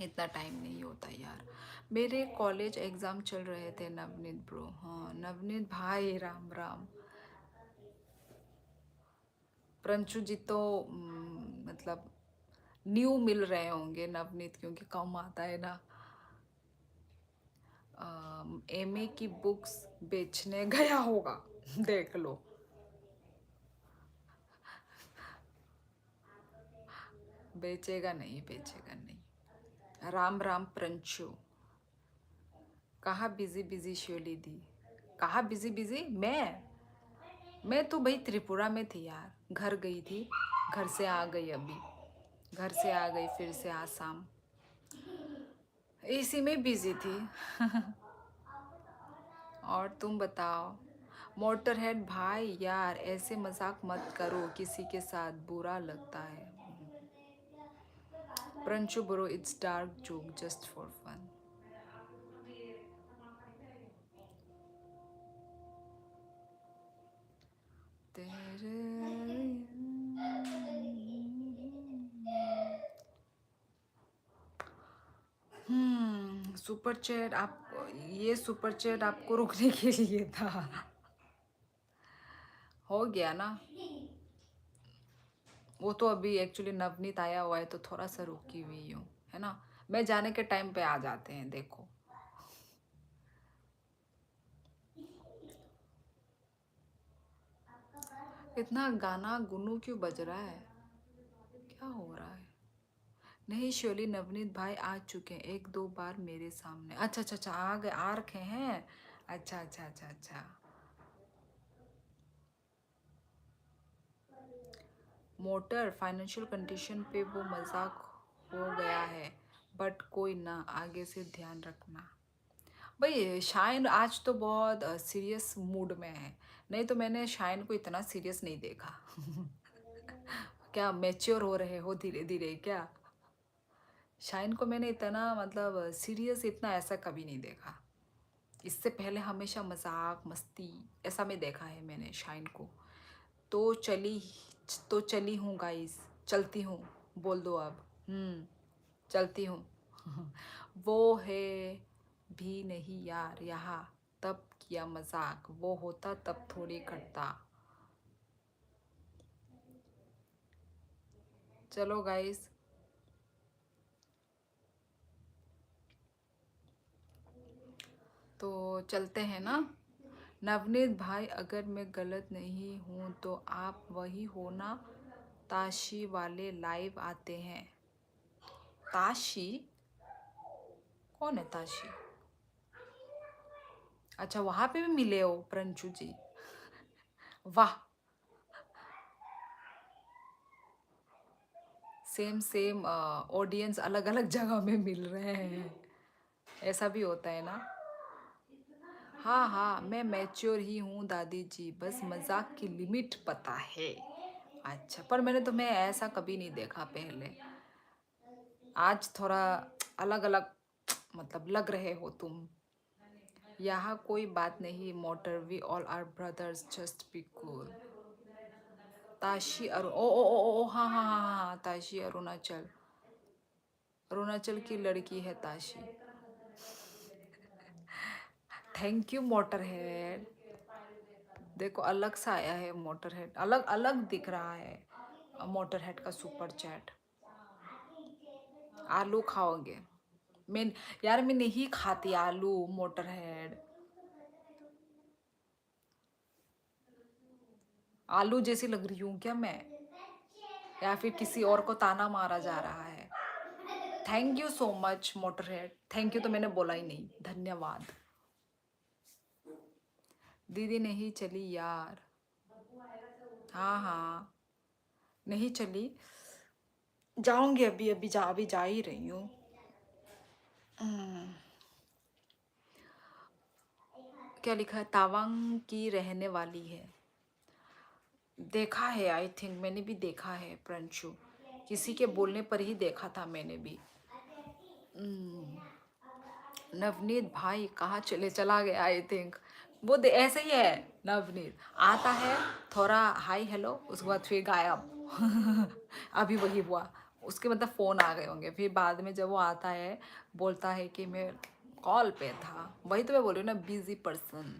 इतना टाइम नहीं होता यार। मेरे कॉलेज एग्ज़ाम चल रहे थे नवनीत ब्रो। हाँ नवनीत भाई राम राम। प्रंशु जी तो मतलब न्यू मिल रहे होंगे नवनीत, क्योंकि कम आता है ना। MA की बुक्स बेचने गया होगा, देख लो। बेचेगा नहीं। राम राम प्रंशु। कहाँ बिजी शिवली दी? कहाँ बिजी? मैं तो भाई त्रिपुरा में थी यार, घर गई थी, घर से आ गई अभी, घर से आ गई फिर से आसाम, इसी में बिजी थी। और तुम बताओ? मोटर हेड भाई यार ऐसे मजाक मत करो, किसी के साथ बुरा लगता है। Pranshu bro it's dark joke just for fun. Super chat आप, ये सुपर चैट आपको रोकने के लिए था। हो गया ना, वो तो अभी एक्चुअली नवनीत आया हुआ है तो थोड़ा सा रुकी हुई हूँ, है ना। मैं जाने के टाइम पे आ जाते हैं, देखो। इतना गाना गुनू क्यों बज रहा है, क्या हो रहा है? नहीं श्योरली नवनीत भाई आ चुके हैं एक दो बार मेरे सामने। अच्छा अच्छा अच्छा, आ गए, आ रखे हैं। अच्छा अच्छा अच्छा अच्छा। मोटर फाइनेंशियल कंडीशन पे वो मजाक हो गया है, बट कोई ना, आगे से ध्यान रखना। भाई शाइन आज तो बहुत सीरियस मूड में है, नहीं तो मैंने शाइन को इतना सीरियस नहीं देखा। क्या मैच्योर हो रहे हो धीरे धीरे क्या? शाइन को मैंने इतना मतलब सीरियस इतना ऐसा कभी नहीं देखा। इससे पहले हमेशा मजाक मस्ती ऐसा में देखा है मैंने शाइन को। तो चली तो चली हूँ गाइस, चलती हूँ, बोल दो अब। चलती हूँ। वो है भी नहीं यार यहाँ, तब किया मजाक, वो होता तब थोड़ी करता। चलो गाइस, तो चलते हैं ना। नवनीत भाई अगर मैं गलत नहीं हूँ तो आप वही हो ना, ताशी वाले लाइव आते हैं। ताशी कौन है ताशी? अच्छा वहां पे भी मिले हो प्रंचू जी, वाह। सेम सेम ऑडियंस अलग अलग जगह में मिल रहे हैं, ऐसा भी होता है ना। हाँ हाँ मैं मैच्योर ही हूँ दादी जी, बस मजाक की लिमिट पता है। अच्छा पर मैंने तुम्हें ऐसा कभी नहीं देखा पहले, आज थोड़ा अलग अलग मतलब लग रहे हो तुम। यहाँ कोई बात नहीं motor, we all are brothers, just be cool. Tashi Arun, ओ हाँ हाँ हाँ हाँ हाँ, ताशी अरुणाचल, अरुणाचल की लड़की है Tashi. Thank you motor head. देखो अलग सा आया है मोटर हेड, अलग अलग दिख रहा है मोटर हेड का सुपर चैट। आलू खाओगे? मैं यार मैं नहीं खाती आलू मोटर हेड। आलू जैसी लग रही हूँ क्या मैं, या फिर किसी और को ताना मारा जा रहा है? Thank you so much motor head, thank you तो मैंने बोला ही नहीं, धन्यवाद। दीदी नहीं चली यार, हाँ हाँ नहीं चली, जाऊंगी अभी, अभी जा ही रही हूँ। क्या लिखा है, तावांग की रहने वाली है। देखा है, आई थिंक मैंने भी देखा है प्रंशु, किसी के बोलने पर ही देखा था मैंने भी। नवनीत भाई कहाँ चला गया, आई थिंक वो ऐसे ही है। नवनीत आता है, थोड़ा हाय हेलो, उसके बाद फिर गायब। अभी वही हुआ, उसके मतलब फ़ोन आ गए होंगे, फिर बाद में जब वो आता है बोलता है कि मैं कॉल पे था, वही तो मैं बोल रही हूँ ना, बिजी पर्सन।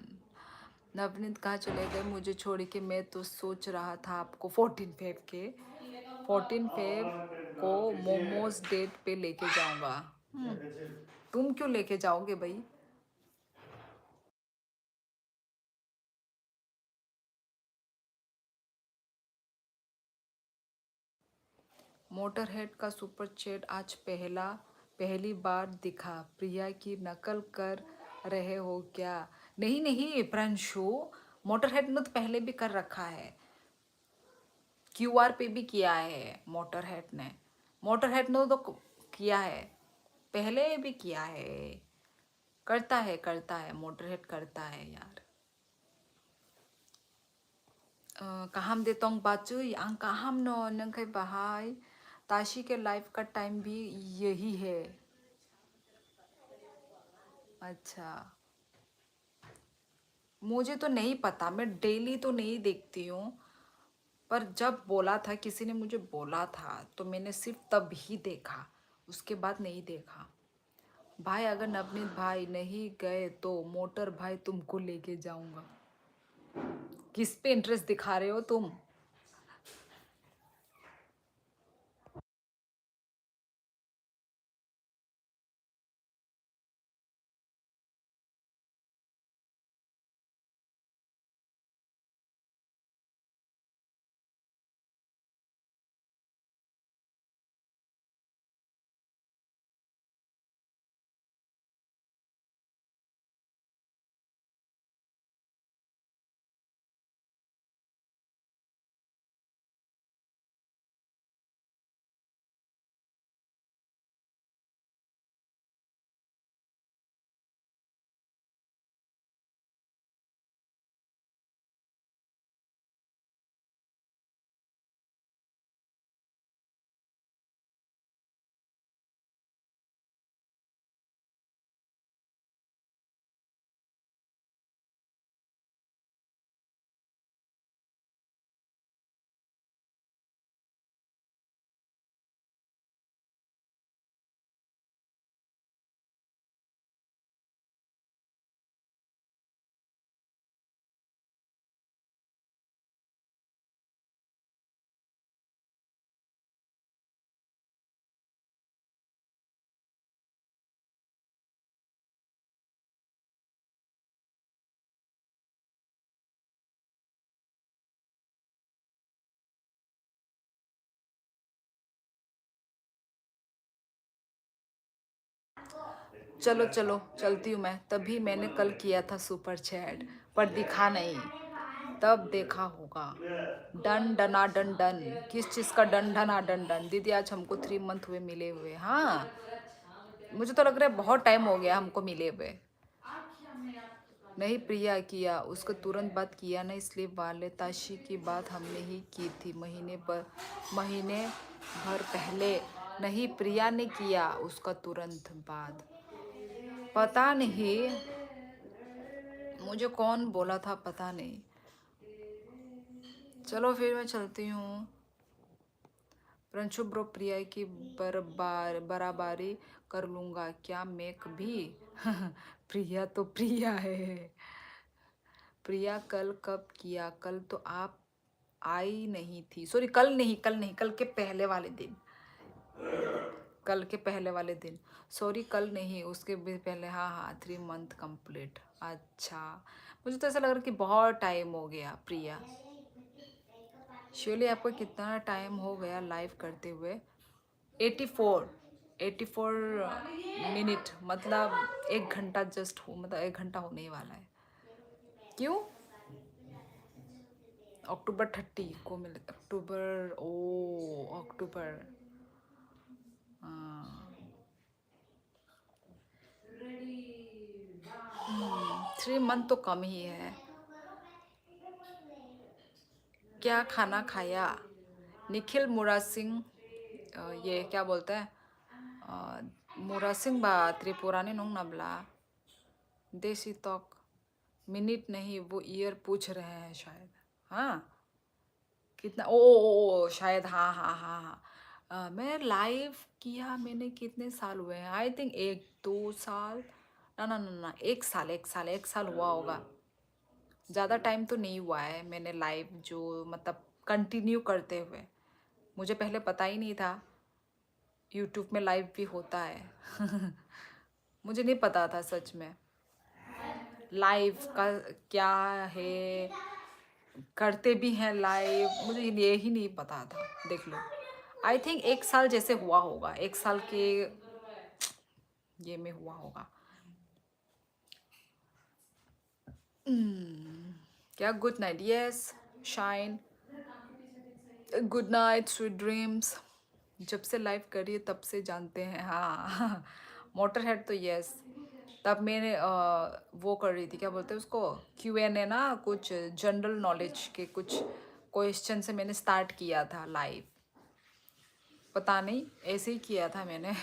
नवनीत कहाँ चले गए मुझे छोड़ के, मैं तो सोच रहा था आपको 14 फेब को मोमोज डेट पे लेके जाऊंगा। तुम क्यों लेके जाओगे भाई? मोटरहेड का सुपर चैट आज पहली बार दिखा, प्रिया की नकल कर रहे हो क्या? नहीं नहीं प्रांशु, मोटरहेड ने तो पहले भी कर रखा है, क्यूआर पे भी किया है मोटरहेड ने तो किया है, पहले भी किया है, करता है मोटरहेड करता है यार। कहम दे तोंग बाचुई आंग कहम नो नंखे बहाई, ताशी के लाइफ का टाइम भी यही है। अच्छा मुझे तो नहीं पता, मैं डेली तो नहीं देखती हूँ, पर जब बोला था किसी ने मुझे बोला था तो मैंने सिर्फ तब ही देखा, उसके बाद नहीं देखा। भाई अगर नवनीत भाई नहीं गए तो मोटर भाई तुमको लेके जाऊंगा। किस पे इंटरेस्ट दिखा रहे हो तुम? चलो चलो चलती हूँ मैं। तभी मैंने कल किया था सुपर चैट पर दिखा नहीं, तब देखा होगा। डन डना डन डन। किस चीज़ का डन डना डन डन? दीदी आज हमको 3 मंथ हुए मिले हुए। हाँ, मुझे तो लग रहा है बहुत टाइम हो गया हमको मिले हुए। नहीं प्रिया किया, उसको तुरंत बात किया ना, इसलिए वाले ताशी की बात हमने ही की थी महीने भर पहले। नहीं प्रिया ने किया उसका तुरंत बाद। पता नहीं मुझे कौन बोला था, पता नहीं। चलो फिर मैं चलती हूँ। प्रिंशु ब्रो प्रिया की बराबरी कर लूँगा क्या मेक भी? प्रिया तो प्रिया है। प्रिया कल कब किया? कल तो आप आई नहीं थी। सॉरी कल नहीं, कल के पहले वाले दिन। कल के पहले वाले दिन, सॉरी कल नहीं, उसके भी पहले। हाँ हाँ 3 मंथ कंप्लीट। अच्छा, मुझे तो ऐसा लग रहा है कि बहुत टाइम हो गया प्रिया। श्योरली आपको कितना टाइम हो गया लाइव करते हुए? 84 मिनट, मतलब 1 घंटा जस्ट हो, मतलब 1 घंटा होने ही वाला है। क्यों? अक्टूबर 30 को मिले। अक्टूबर, ओ अक्टूबर। हाँ 3 मंथ तो कम ही है। क्या खाना खाया? निखिल मुरा सिंह, ये क्या बोलते हैं, मुरा सिंह बा त्रिपुरानी नोंग नबला देसी तक। मिनट नहीं, वो ईयर पूछ रहे हैं शायद। हाँ कितना, ओ शायद, हाँ हाँ हाँ हाँ। मैं लाइव किया मैंने कितने साल हुए हैं? आई थिंक 1-2 साल। ना ना ना ना, 1 साल हुआ होगा। ज़्यादा टाइम तो नहीं हुआ है मैंने लाइव जो, मतलब कंटिन्यू करते हुए। मुझे पहले पता ही नहीं था यूट्यूब में लाइव भी होता है। मुझे नहीं पता था सच में लाइव का क्या है, करते भी हैं लाइव, मुझे ये ही नहीं पता था। देख लो, आई थिंक 1 साल जैसे हुआ होगा, 1 साल के ये में हुआ होगा। क्या good night? Yes shine, good night, sweet dreams. जब से लाइव करी है तब से जानते हैं। हाँ मोटर हेड तो यस, तब मैंने वो कर रही थी, क्या बोलते हैं उसको, Q&A ना, कुछ जनरल नॉलेज के कुछ क्वेश्चन से मैंने स्टार्ट किया था लाइव। पता नहीं ऐसे ही किया था मैंने।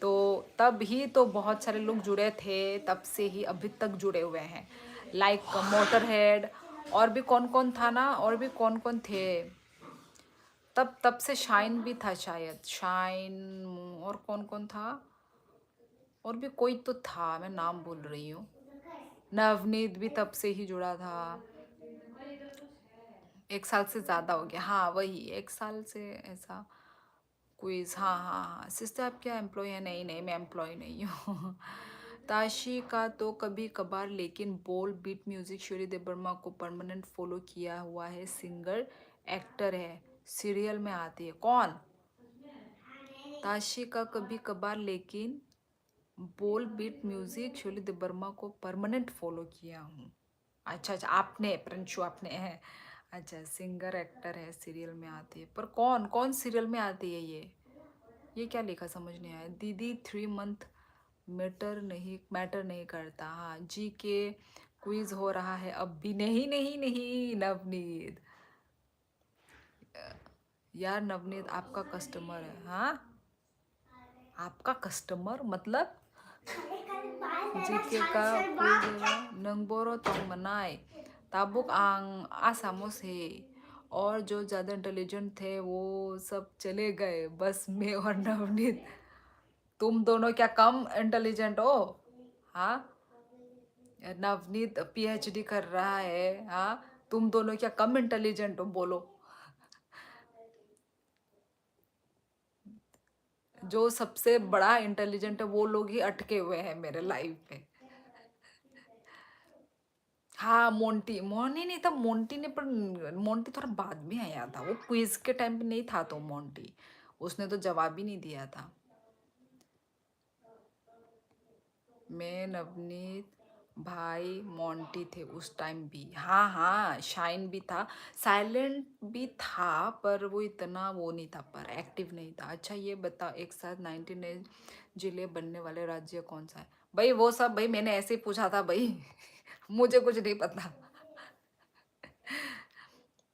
तो तब ही तो बहुत सारे लोग जुड़े थे, तब से ही अभी तक जुड़े हुए हैं। लाइक मोटर हेड, और भी कौन कौन था ना, और भी कौन कौन थे। तब से शाइन भी था शायद, शाइन, और कौन कौन था, और भी कोई तो था, मैं नाम भूल रही हूँ। नवनीत भी तब से ही जुड़ा था। 1 साल से ज़्यादा हो गया, हाँ वही 1 साल से ऐसा। क्विज, हाँ हाँ हाँ। सिस्टर आप क्या एम्प्लॉय है? नहीं नहीं, मैं एम्प्लॉय नहीं हूँ। ताशी का तो कभी कभार, लेकिन बोल बीट म्यूजिक शोरी देवर्मा को परमानेंट फॉलो किया हुआ है। सिंगर एक्टर है, सीरियल में आती है। कौन? ताशी का कभी कभार, लेकिन बोल बीट म्यूजिक शोली देवर्मा को परमानेंट फॉलो किया हूँ। अच्छा अच्छा, आपने प्रिंशु आपने है। अच्छा, सिंगर एक्टर है, सीरियल में आती है। पर कौन कौन सीरियल में आती है ये क्या लिखा समझ नहीं आया। दीदी 3 मंथ मैटर नहीं करता। हाँ जी के क्विज हो रहा है अब भी। नहीं नहीं नहीं नवनीत, यार नवनीत आपका कस्टमर है। हाँ आपका कस्टमर मतलब जीके का क्विज नंगबोरो तंग मनाए ताबुक आंग आसामोस है। और जो ज़्यादा इंटेलिजेंट थे वो सब चले गए, बस मैं और नवनीत। तुम दोनों क्या कम इंटेलिजेंट हो? हाँ नवनीत पीएचडी कर रहा है। हाँ तुम दोनों क्या कम इंटेलिजेंट हो? बोलो। जो सबसे बड़ा इंटेलिजेंट है वो लोग ही अटके हुए हैं मेरे लाइफ पे। हाँ मोंटी, मोनी नहीं था मोंटी ने, पर मोंटी थोड़ा बाद में आया था, वो क्विज के टाइम पे नहीं था। तो मोंटी उसने तो जवाब ही नहीं दिया था। मैं नवनीत भाई मोंटी थे उस टाइम भी। हाँ हाँ शाइन भी था, साइलेंट भी था, पर वो इतना वो नहीं था, पर एक्टिव नहीं था। अच्छा ये बता, एक साथ 19 जिले बनने वाले राज्य कौन सा है? भाई वो सब भाई मैंने ऐसे ही पूछा था भाई। मुझे कुछ नहीं पता।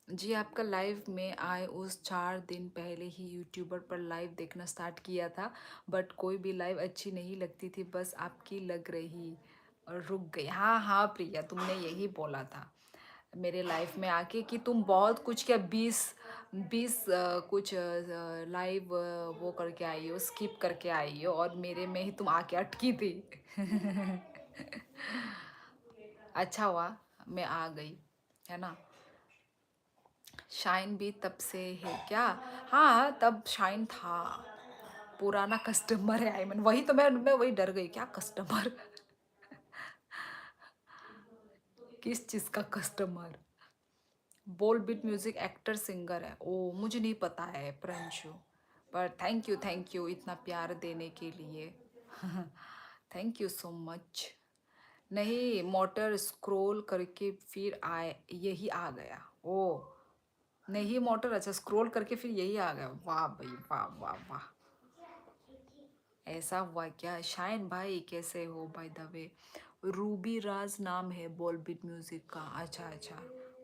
जी आपका लाइव में आए उस 4 दिन पहले ही यूट्यूबर पर लाइव देखना स्टार्ट किया था, बट कोई भी लाइव अच्छी नहीं लगती थी, बस आपकी लग रही और रुक गई। हाँ हाँ प्रिया, तुमने यही बोला था मेरे लाइफ में आके कि तुम बहुत कुछ, क्या 20 कुछ लाइव वो करके आई हो, स्किप करके आई हो, और मेरे में ही तुम आके अटकी थी। अच्छा हुआ मैं आ गई, है ना। शाइन भी तब से है क्या? हाँ तब शाइन था, पुराना कस्टमर है। आई मीन वही तो मैं वही डर गई, क्या कस्टमर? किस चीज़ का कस्टमर? बोल बीट म्यूजिक एक्टर सिंगर है। ओ मुझे नहीं पता है प्रिंशु, पर थैंक यू इतना प्यार देने के लिए। Thank you so much. नहीं मोटर स्क्रॉल करके फिर आए, यही आ गया। ओ नहीं मोटर, अच्छा स्क्रॉल करके फिर यही आ गया। वाह भाई वाह वाह वाह, ऐसा हुआ क्या? शाइन भाई कैसे हो? बाय द वे रूबी राज नाम है बॉल बीट म्यूजिक का। अच्छा अच्छा,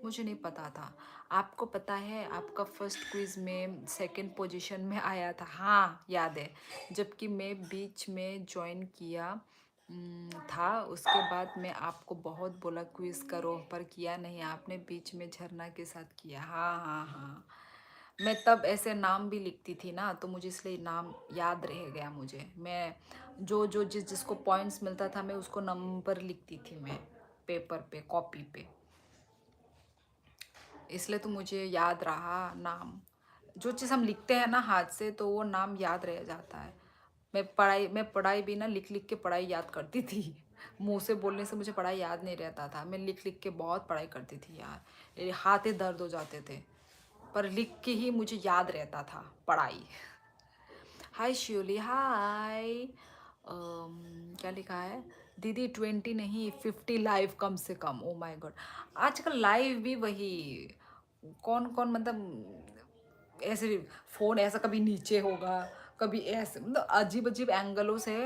मुझे नहीं पता था। आपको पता है आपका फर्स्ट क्विज में सेकंड पोजीशन में आया था। हाँ याद है, जबकि मैं बीच में ज्वाइन किया था। उसके बाद मैं आपको बहुत बोला क्विज करो, पर किया नहीं आपने, बीच में झरना के साथ किया। हाँ हाँ हाँ, मैं तब ऐसे नाम भी लिखती थी ना, तो मुझे इसलिए नाम याद रह गया मुझे। मैं जो जो जिसको पॉइंट्स मिलता था मैं उसको नंबर लिखती थी मैं पेपर पे, कॉपी पे, इसलिए तो मुझे याद रहा नाम। जो चीज़ हम लिखते हैं ना हाथ से, तो वो नाम याद रह जाता है। मैं पढ़ाई भी ना लिख लिख के पढ़ाई याद करती थी। मुंह से बोलने से मुझे पढ़ाई याद नहीं रहता था, मैं लिख लिख के बहुत पढ़ाई करती थी यार, मेरे हाथ ही दर्द हो जाते थे, पर लिख के ही मुझे याद रहता था पढ़ाई। हाय श्योली हाय। क्या लिखा है? दीदी 20 नहीं 50 लाइव कम से कम। ओ माय गॉड, आजकल लाइव भी वही, कौन कौन मतलब ऐसे फ़ोन ऐसा कभी नीचे होगा, कभी ऐसे, मतलब अजीब अजीब एंगलों से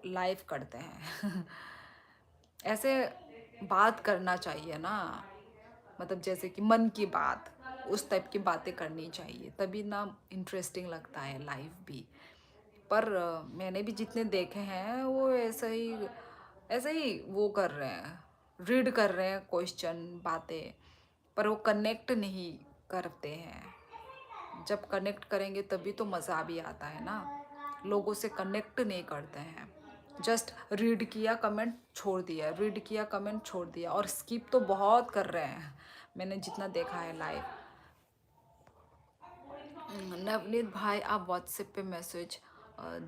लाइव करते हैं। ऐसे बात करना चाहिए ना, मतलब जैसे कि मन की बात, उस टाइप की बातें करनी चाहिए, तभी ना इंटरेस्टिंग लगता है लाइव भी। पर मैंने भी जितने देखे हैं वो ऐसे ही वो कर रहे हैं, रीड कर रहे हैं क्वेश्चन बातें, पर वो कनेक्ट नहीं करते हैं। जब कनेक्ट करेंगे तभी तो मज़ा भी आता है ना, लोगों से कनेक्ट नहीं करते हैं जस्ट रीड किया कमेंट छोड़ दिया, रीड किया कमेंट छोड़ दिया, और स्किप तो बहुत कर रहे हैं मैंने जितना देखा है लाइव। नवनीत भाई आप व्हाट्सएप पे मैसेज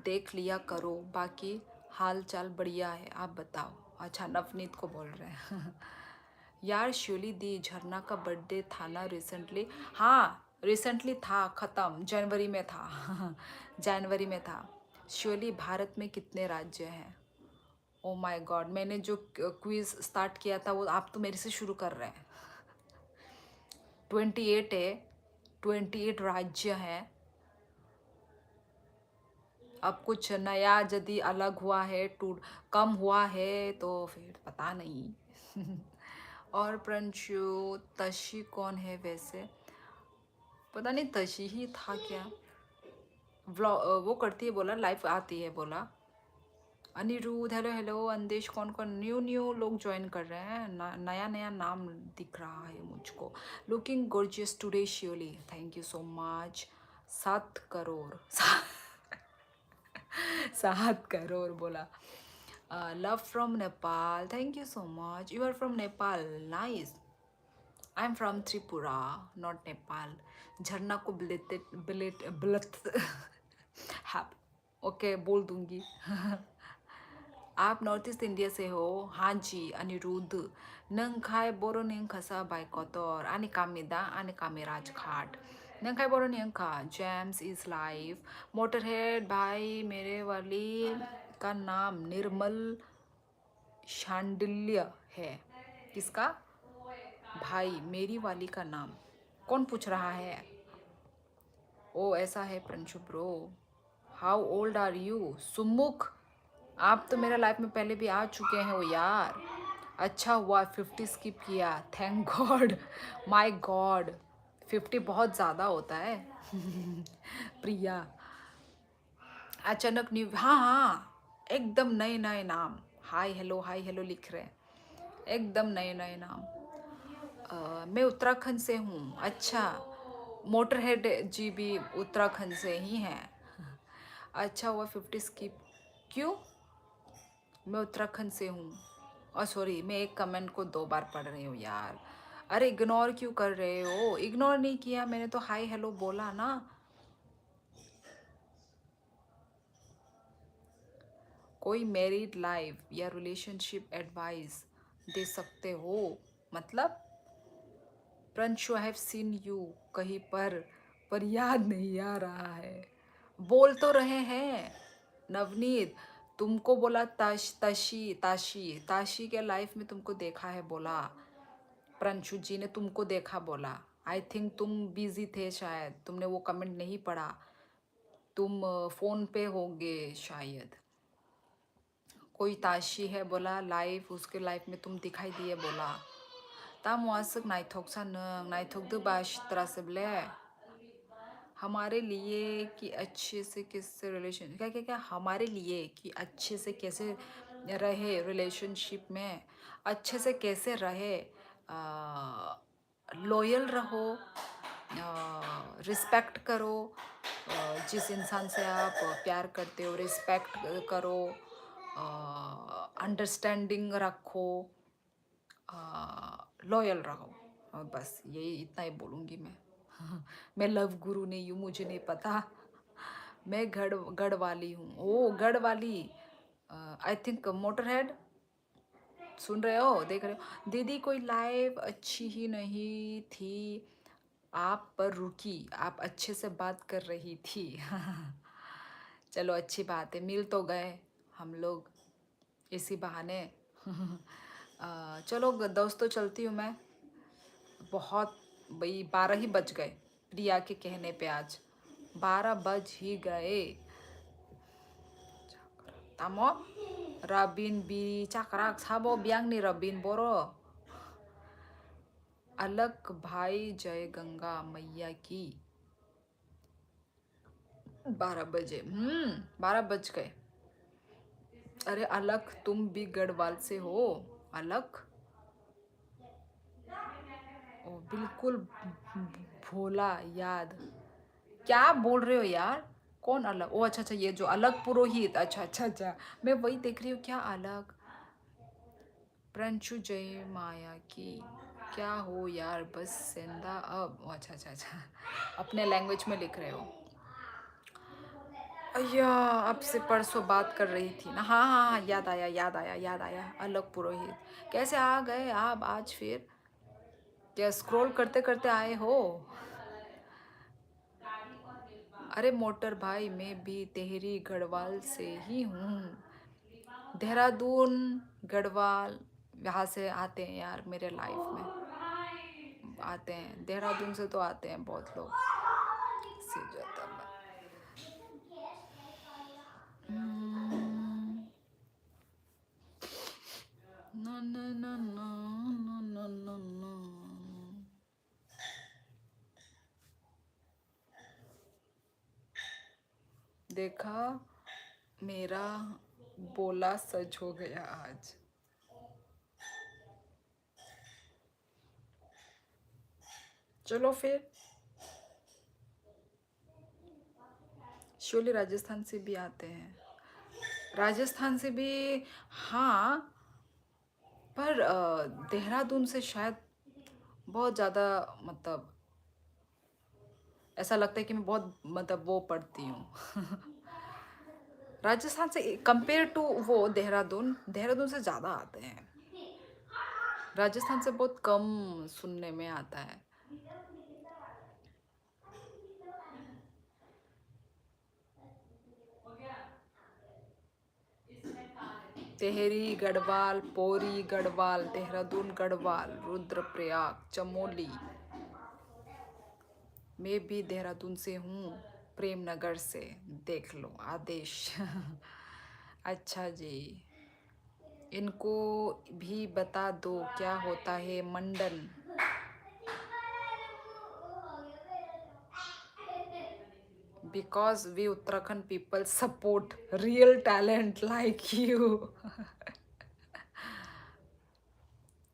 देख लिया करो, बाकी हाल चाल बढ़िया है, आप बताओ। अच्छा नवनीत को बोल रहे हैं यार श्योली दी झरना का बर्थडे था ना रिसेंटली? हाँ रिसेंटली था, ख़त्म जनवरी में था जनवरी में था। श्योली भारत में कितने राज्य हैं? ओ माय गॉड, मैंने जो क्विज स्टार्ट किया था वो आप तो मेरे से शुरू कर रहे हैं। 28 है, 28 राज्य हैं। अब कुछ नया यदि अलग हुआ है, टूट कम हुआ है तो फिर पता नहीं और प्रंशु तशी कौन है वैसे? पता नहीं, तशी ही था क्या? वो करती है बोला, लाइव आती है बोला। Anirudh hello hello. अंदेश कौन कौन न्यू न्यू लोग ज्वाइन कर रहे हैं, नया नया नाम दिख रहा है मुझको। Looking gorgeous today Shiuli, thank you so much. 7 crore 7 crore बोला। Love from Nepal, thank you so much. You are from Nepal, nice. I am from Tripura, not Nepal. Jharna को बिलेट ओके बोल दूंगी आप नॉर्थ ईस्ट इंडिया से हो? हाँ जी अनिरुद्ध। नंखाई बोरोनिंग खसा बाइकोतर आनी कामिदा आनी कामी राजघाट। नंखाई बोरोनिंग खा जेम्स इज लाइव। मोटरहेड भाई मेरे वाली का नाम निर्मल शांडिल्य है। किसका भाई? मेरी वाली का नाम कौन पूछ रहा है? ओ ऐसा है Pranshu bro. How old are you? Sumukh आप तो मेरा लाइफ में पहले भी आ चुके हैं हो यार। अच्छा हुआ 50 स्किप किया, थैंक गॉड। माय गॉड 50 बहुत ज़्यादा होता है प्रिया अचानक न्यू, हाँ हाँ एकदम नए नए नाम। हाय हेलो लिख रहे हैं, एकदम नए नए नाम। मैं उत्तराखंड से हूँ। अच्छा मोटरहेड जी भी उत्तराखंड से ही हैं। अच्छा हुआ 50 स्किप। क्यों? मैं उत्तराखंड से हूँ। और सॉरी मैं एक कमेंट को 2 बार पढ़ रही हूँ यार। अरे इग्नोर क्यों कर रहे हो? इग्नोर नहीं किया मैंने तो हाय हेलो बोला ना। कोई मैरिड लाइफ या रिलेशनशिप एडवाइस दे सकते हो? मतलब प्रंशु आई हैव सीन यू कहीं पर याद नहीं आ रहा है। बोल तो रहे हैं नवनीत, तुमको बोला ताशी के लाइफ में तुमको देखा है बोला। प्रंशु जी ने तुमको देखा बोला। आई थिंक तुम बिजी थे शायद, तुमने वो कमेंट नहीं पढ़ा। तुम फ़ोन पे होगे शायद। कोई ताशी है बोला लाइफ, उसके लाइफ में तुम दिखाई दिए बोला। ताम वासक नाइथोक सान नाइथोक दो बाश तरह से बोले हमारे लिए कि अच्छे से कैसे रिलेशन क्या क्या क्या हमारे लिए कि अच्छे से कैसे रहे रिलेशनशिप में, अच्छे से कैसे रहे, लॉयल रहो, रिस्पेक्ट करो, जिस इंसान से आप प्यार करते हो रिस्पेक्ट करो, अंडरस्टैंडिंग रखो, लॉयल रहो। बस यही इतना ही बोलूँगी मैं मैं लव गुरु नहीं हूँ, मुझे नहीं पता। मैं गढ़ वाली हूँ। ओ गढ़ वाली, आई थिंक मोटरहेड सुन रहे हो, देख रहे हो? दीदी कोई लाइव अच्छी ही नहीं थी, आप पर रुकी, आप अच्छे से बात कर रही थी चलो अच्छी बात है, मिल तो गए हम लोग इसी बहाने चलो दोस्तों चलती हूँ मैं। बहुत भाई 12 ही बज गए प्रिया के कहने पे, आज 12 बज ही गए। तामो रबिन बी चाकराक साबो ब्यांगनी रबिन बोरो अलग भाई जय गंगा मैया की। 12 बजे 12 बज गए। अरे अलग तुम भी गढ़वाल से हो? अलग ओ बिल्कुल भोला याद। क्या बोल रहे हो यार? कौन अलग? ओ अच्छा अच्छा, ये जो अलग पुरोहित, अच्छा अच्छा अच्छा, मैं वही देख रही हूँ, क्या अलग? प्रंशु जय माया की, क्या हो यार, बस सेंधा अब, ओ अच्छा अच्छा अच्छा, अपने लैंग्वेज में लिख रहे हो। अय्या, आपसे परसों बात कर रही थी ना, हाँ हाँ हाँ, याद आया याद आया याद आया, अलग पुरोहित। कैसे आ गए आप आज फिर? क्या स्क्रॉल करते करते आए हो? अरे मोटर भाई, मैं भी तेहरी गढ़वाल से ही हूँ। देहरादून, गढ़वाल, यहाँ से आते हैं यार मेरे लाइफ में, आते हैं देहरादून से, तो आते हैं बहुत लोग। सिजाता में ना ना ना ना ना ना ना ना। देखा, मेरा बोला सच हो गया आज। चलो फिर, शोले राजस्थान से भी आते हैं, राजस्थान से भी, हाँ, पर देहरादून से शायद बहुत ज़्यादा, मतलब ऐसा लगता है कि मैं बहुत, मतलब वो पढ़ती हूँ। राजस्थान से कंपेयर टू वो देहरादून, देहरादून से ज़्यादा आते हैं, राजस्थान से बहुत कम सुनने में आता है। तेहरी गढ़वाल, पौरी गढ़वाल, देहरादून गढ़वाल, रुद्रप्रयाग, चमोली। मैं भी देहरादून से हूँ, प्रेमनगर से, देख लो आदेश। अच्छा जी, इनको भी बता दो क्या होता है मंडन। Because we Uttarakhand people support real talent like you.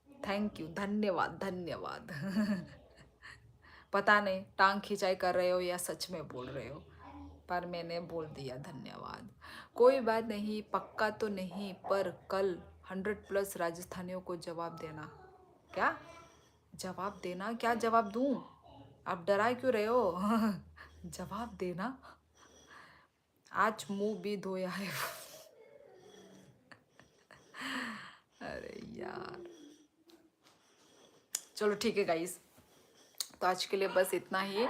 Thank you, धन्यवाद धन्यवाद। पता नहीं टांग खिंचाई कर रहे हो या सच में बोल रहे हो, पर मैंने बोल दिया धन्यवाद। कोई बात नहीं, पक्का तो नहीं, पर कल 100+ राजस्थानियों को जवाब देना। क्या जवाब देना? क्या जवाब दूं? आप डरा क्यों रहे हो? जवाब देना। आज मुंह भी धोया है। अरे यार, चलो ठीक है गाइस, तो आज के लिए बस इतना ही।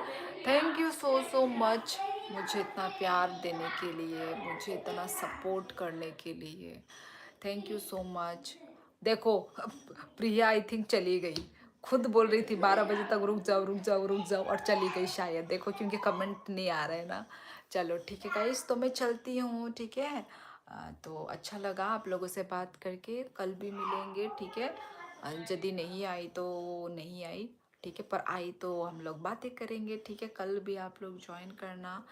Thank you so so much मुझे इतना प्यार देने के लिए, मुझे इतना सपोर्ट करने के लिए, थैंक यू सो मच। देखो, प्रिया आई थिंक चली गई, खुद बोल रही थी 12 बजे तक रुक जाओ रुक जाओ रुक जाओ, और चली गई शायद, देखो क्योंकि कमेंट नहीं आ रहे हैं ना। चलो ठीक है गाइस, तो मैं चलती हूँ, ठीक है। तो अच्छा लगा आप लोगों से बात करके, कल भी मिलेंगे, ठीक है। यदि नहीं आई तो नहीं आई, ठीक है, पर आई तो हम लोग बातें करेंगे, ठीक है। कल भी आप लोग ज्वाइन करना,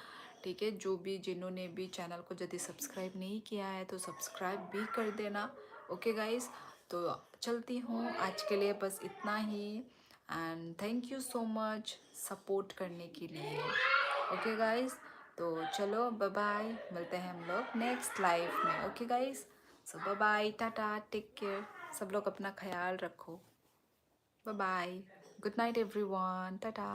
ठीक है। जो भी जिन्होंने भी चैनल को यदि सब्सक्राइब नहीं किया है तो सब्सक्राइब भी कर देना, ओके गाइस। तो चलती हूँ, आज के लिए बस इतना ही, and thank you so much support करने के लिए, ओके गाइस। तो चलो बाय बाय, मिलते हैं हम लोग नेक्स्ट लाइफ में, okay guys. So bye bye, tata, take care, सब लोग अपना ख्याल रखो, bye bye, good night everyone, Tata.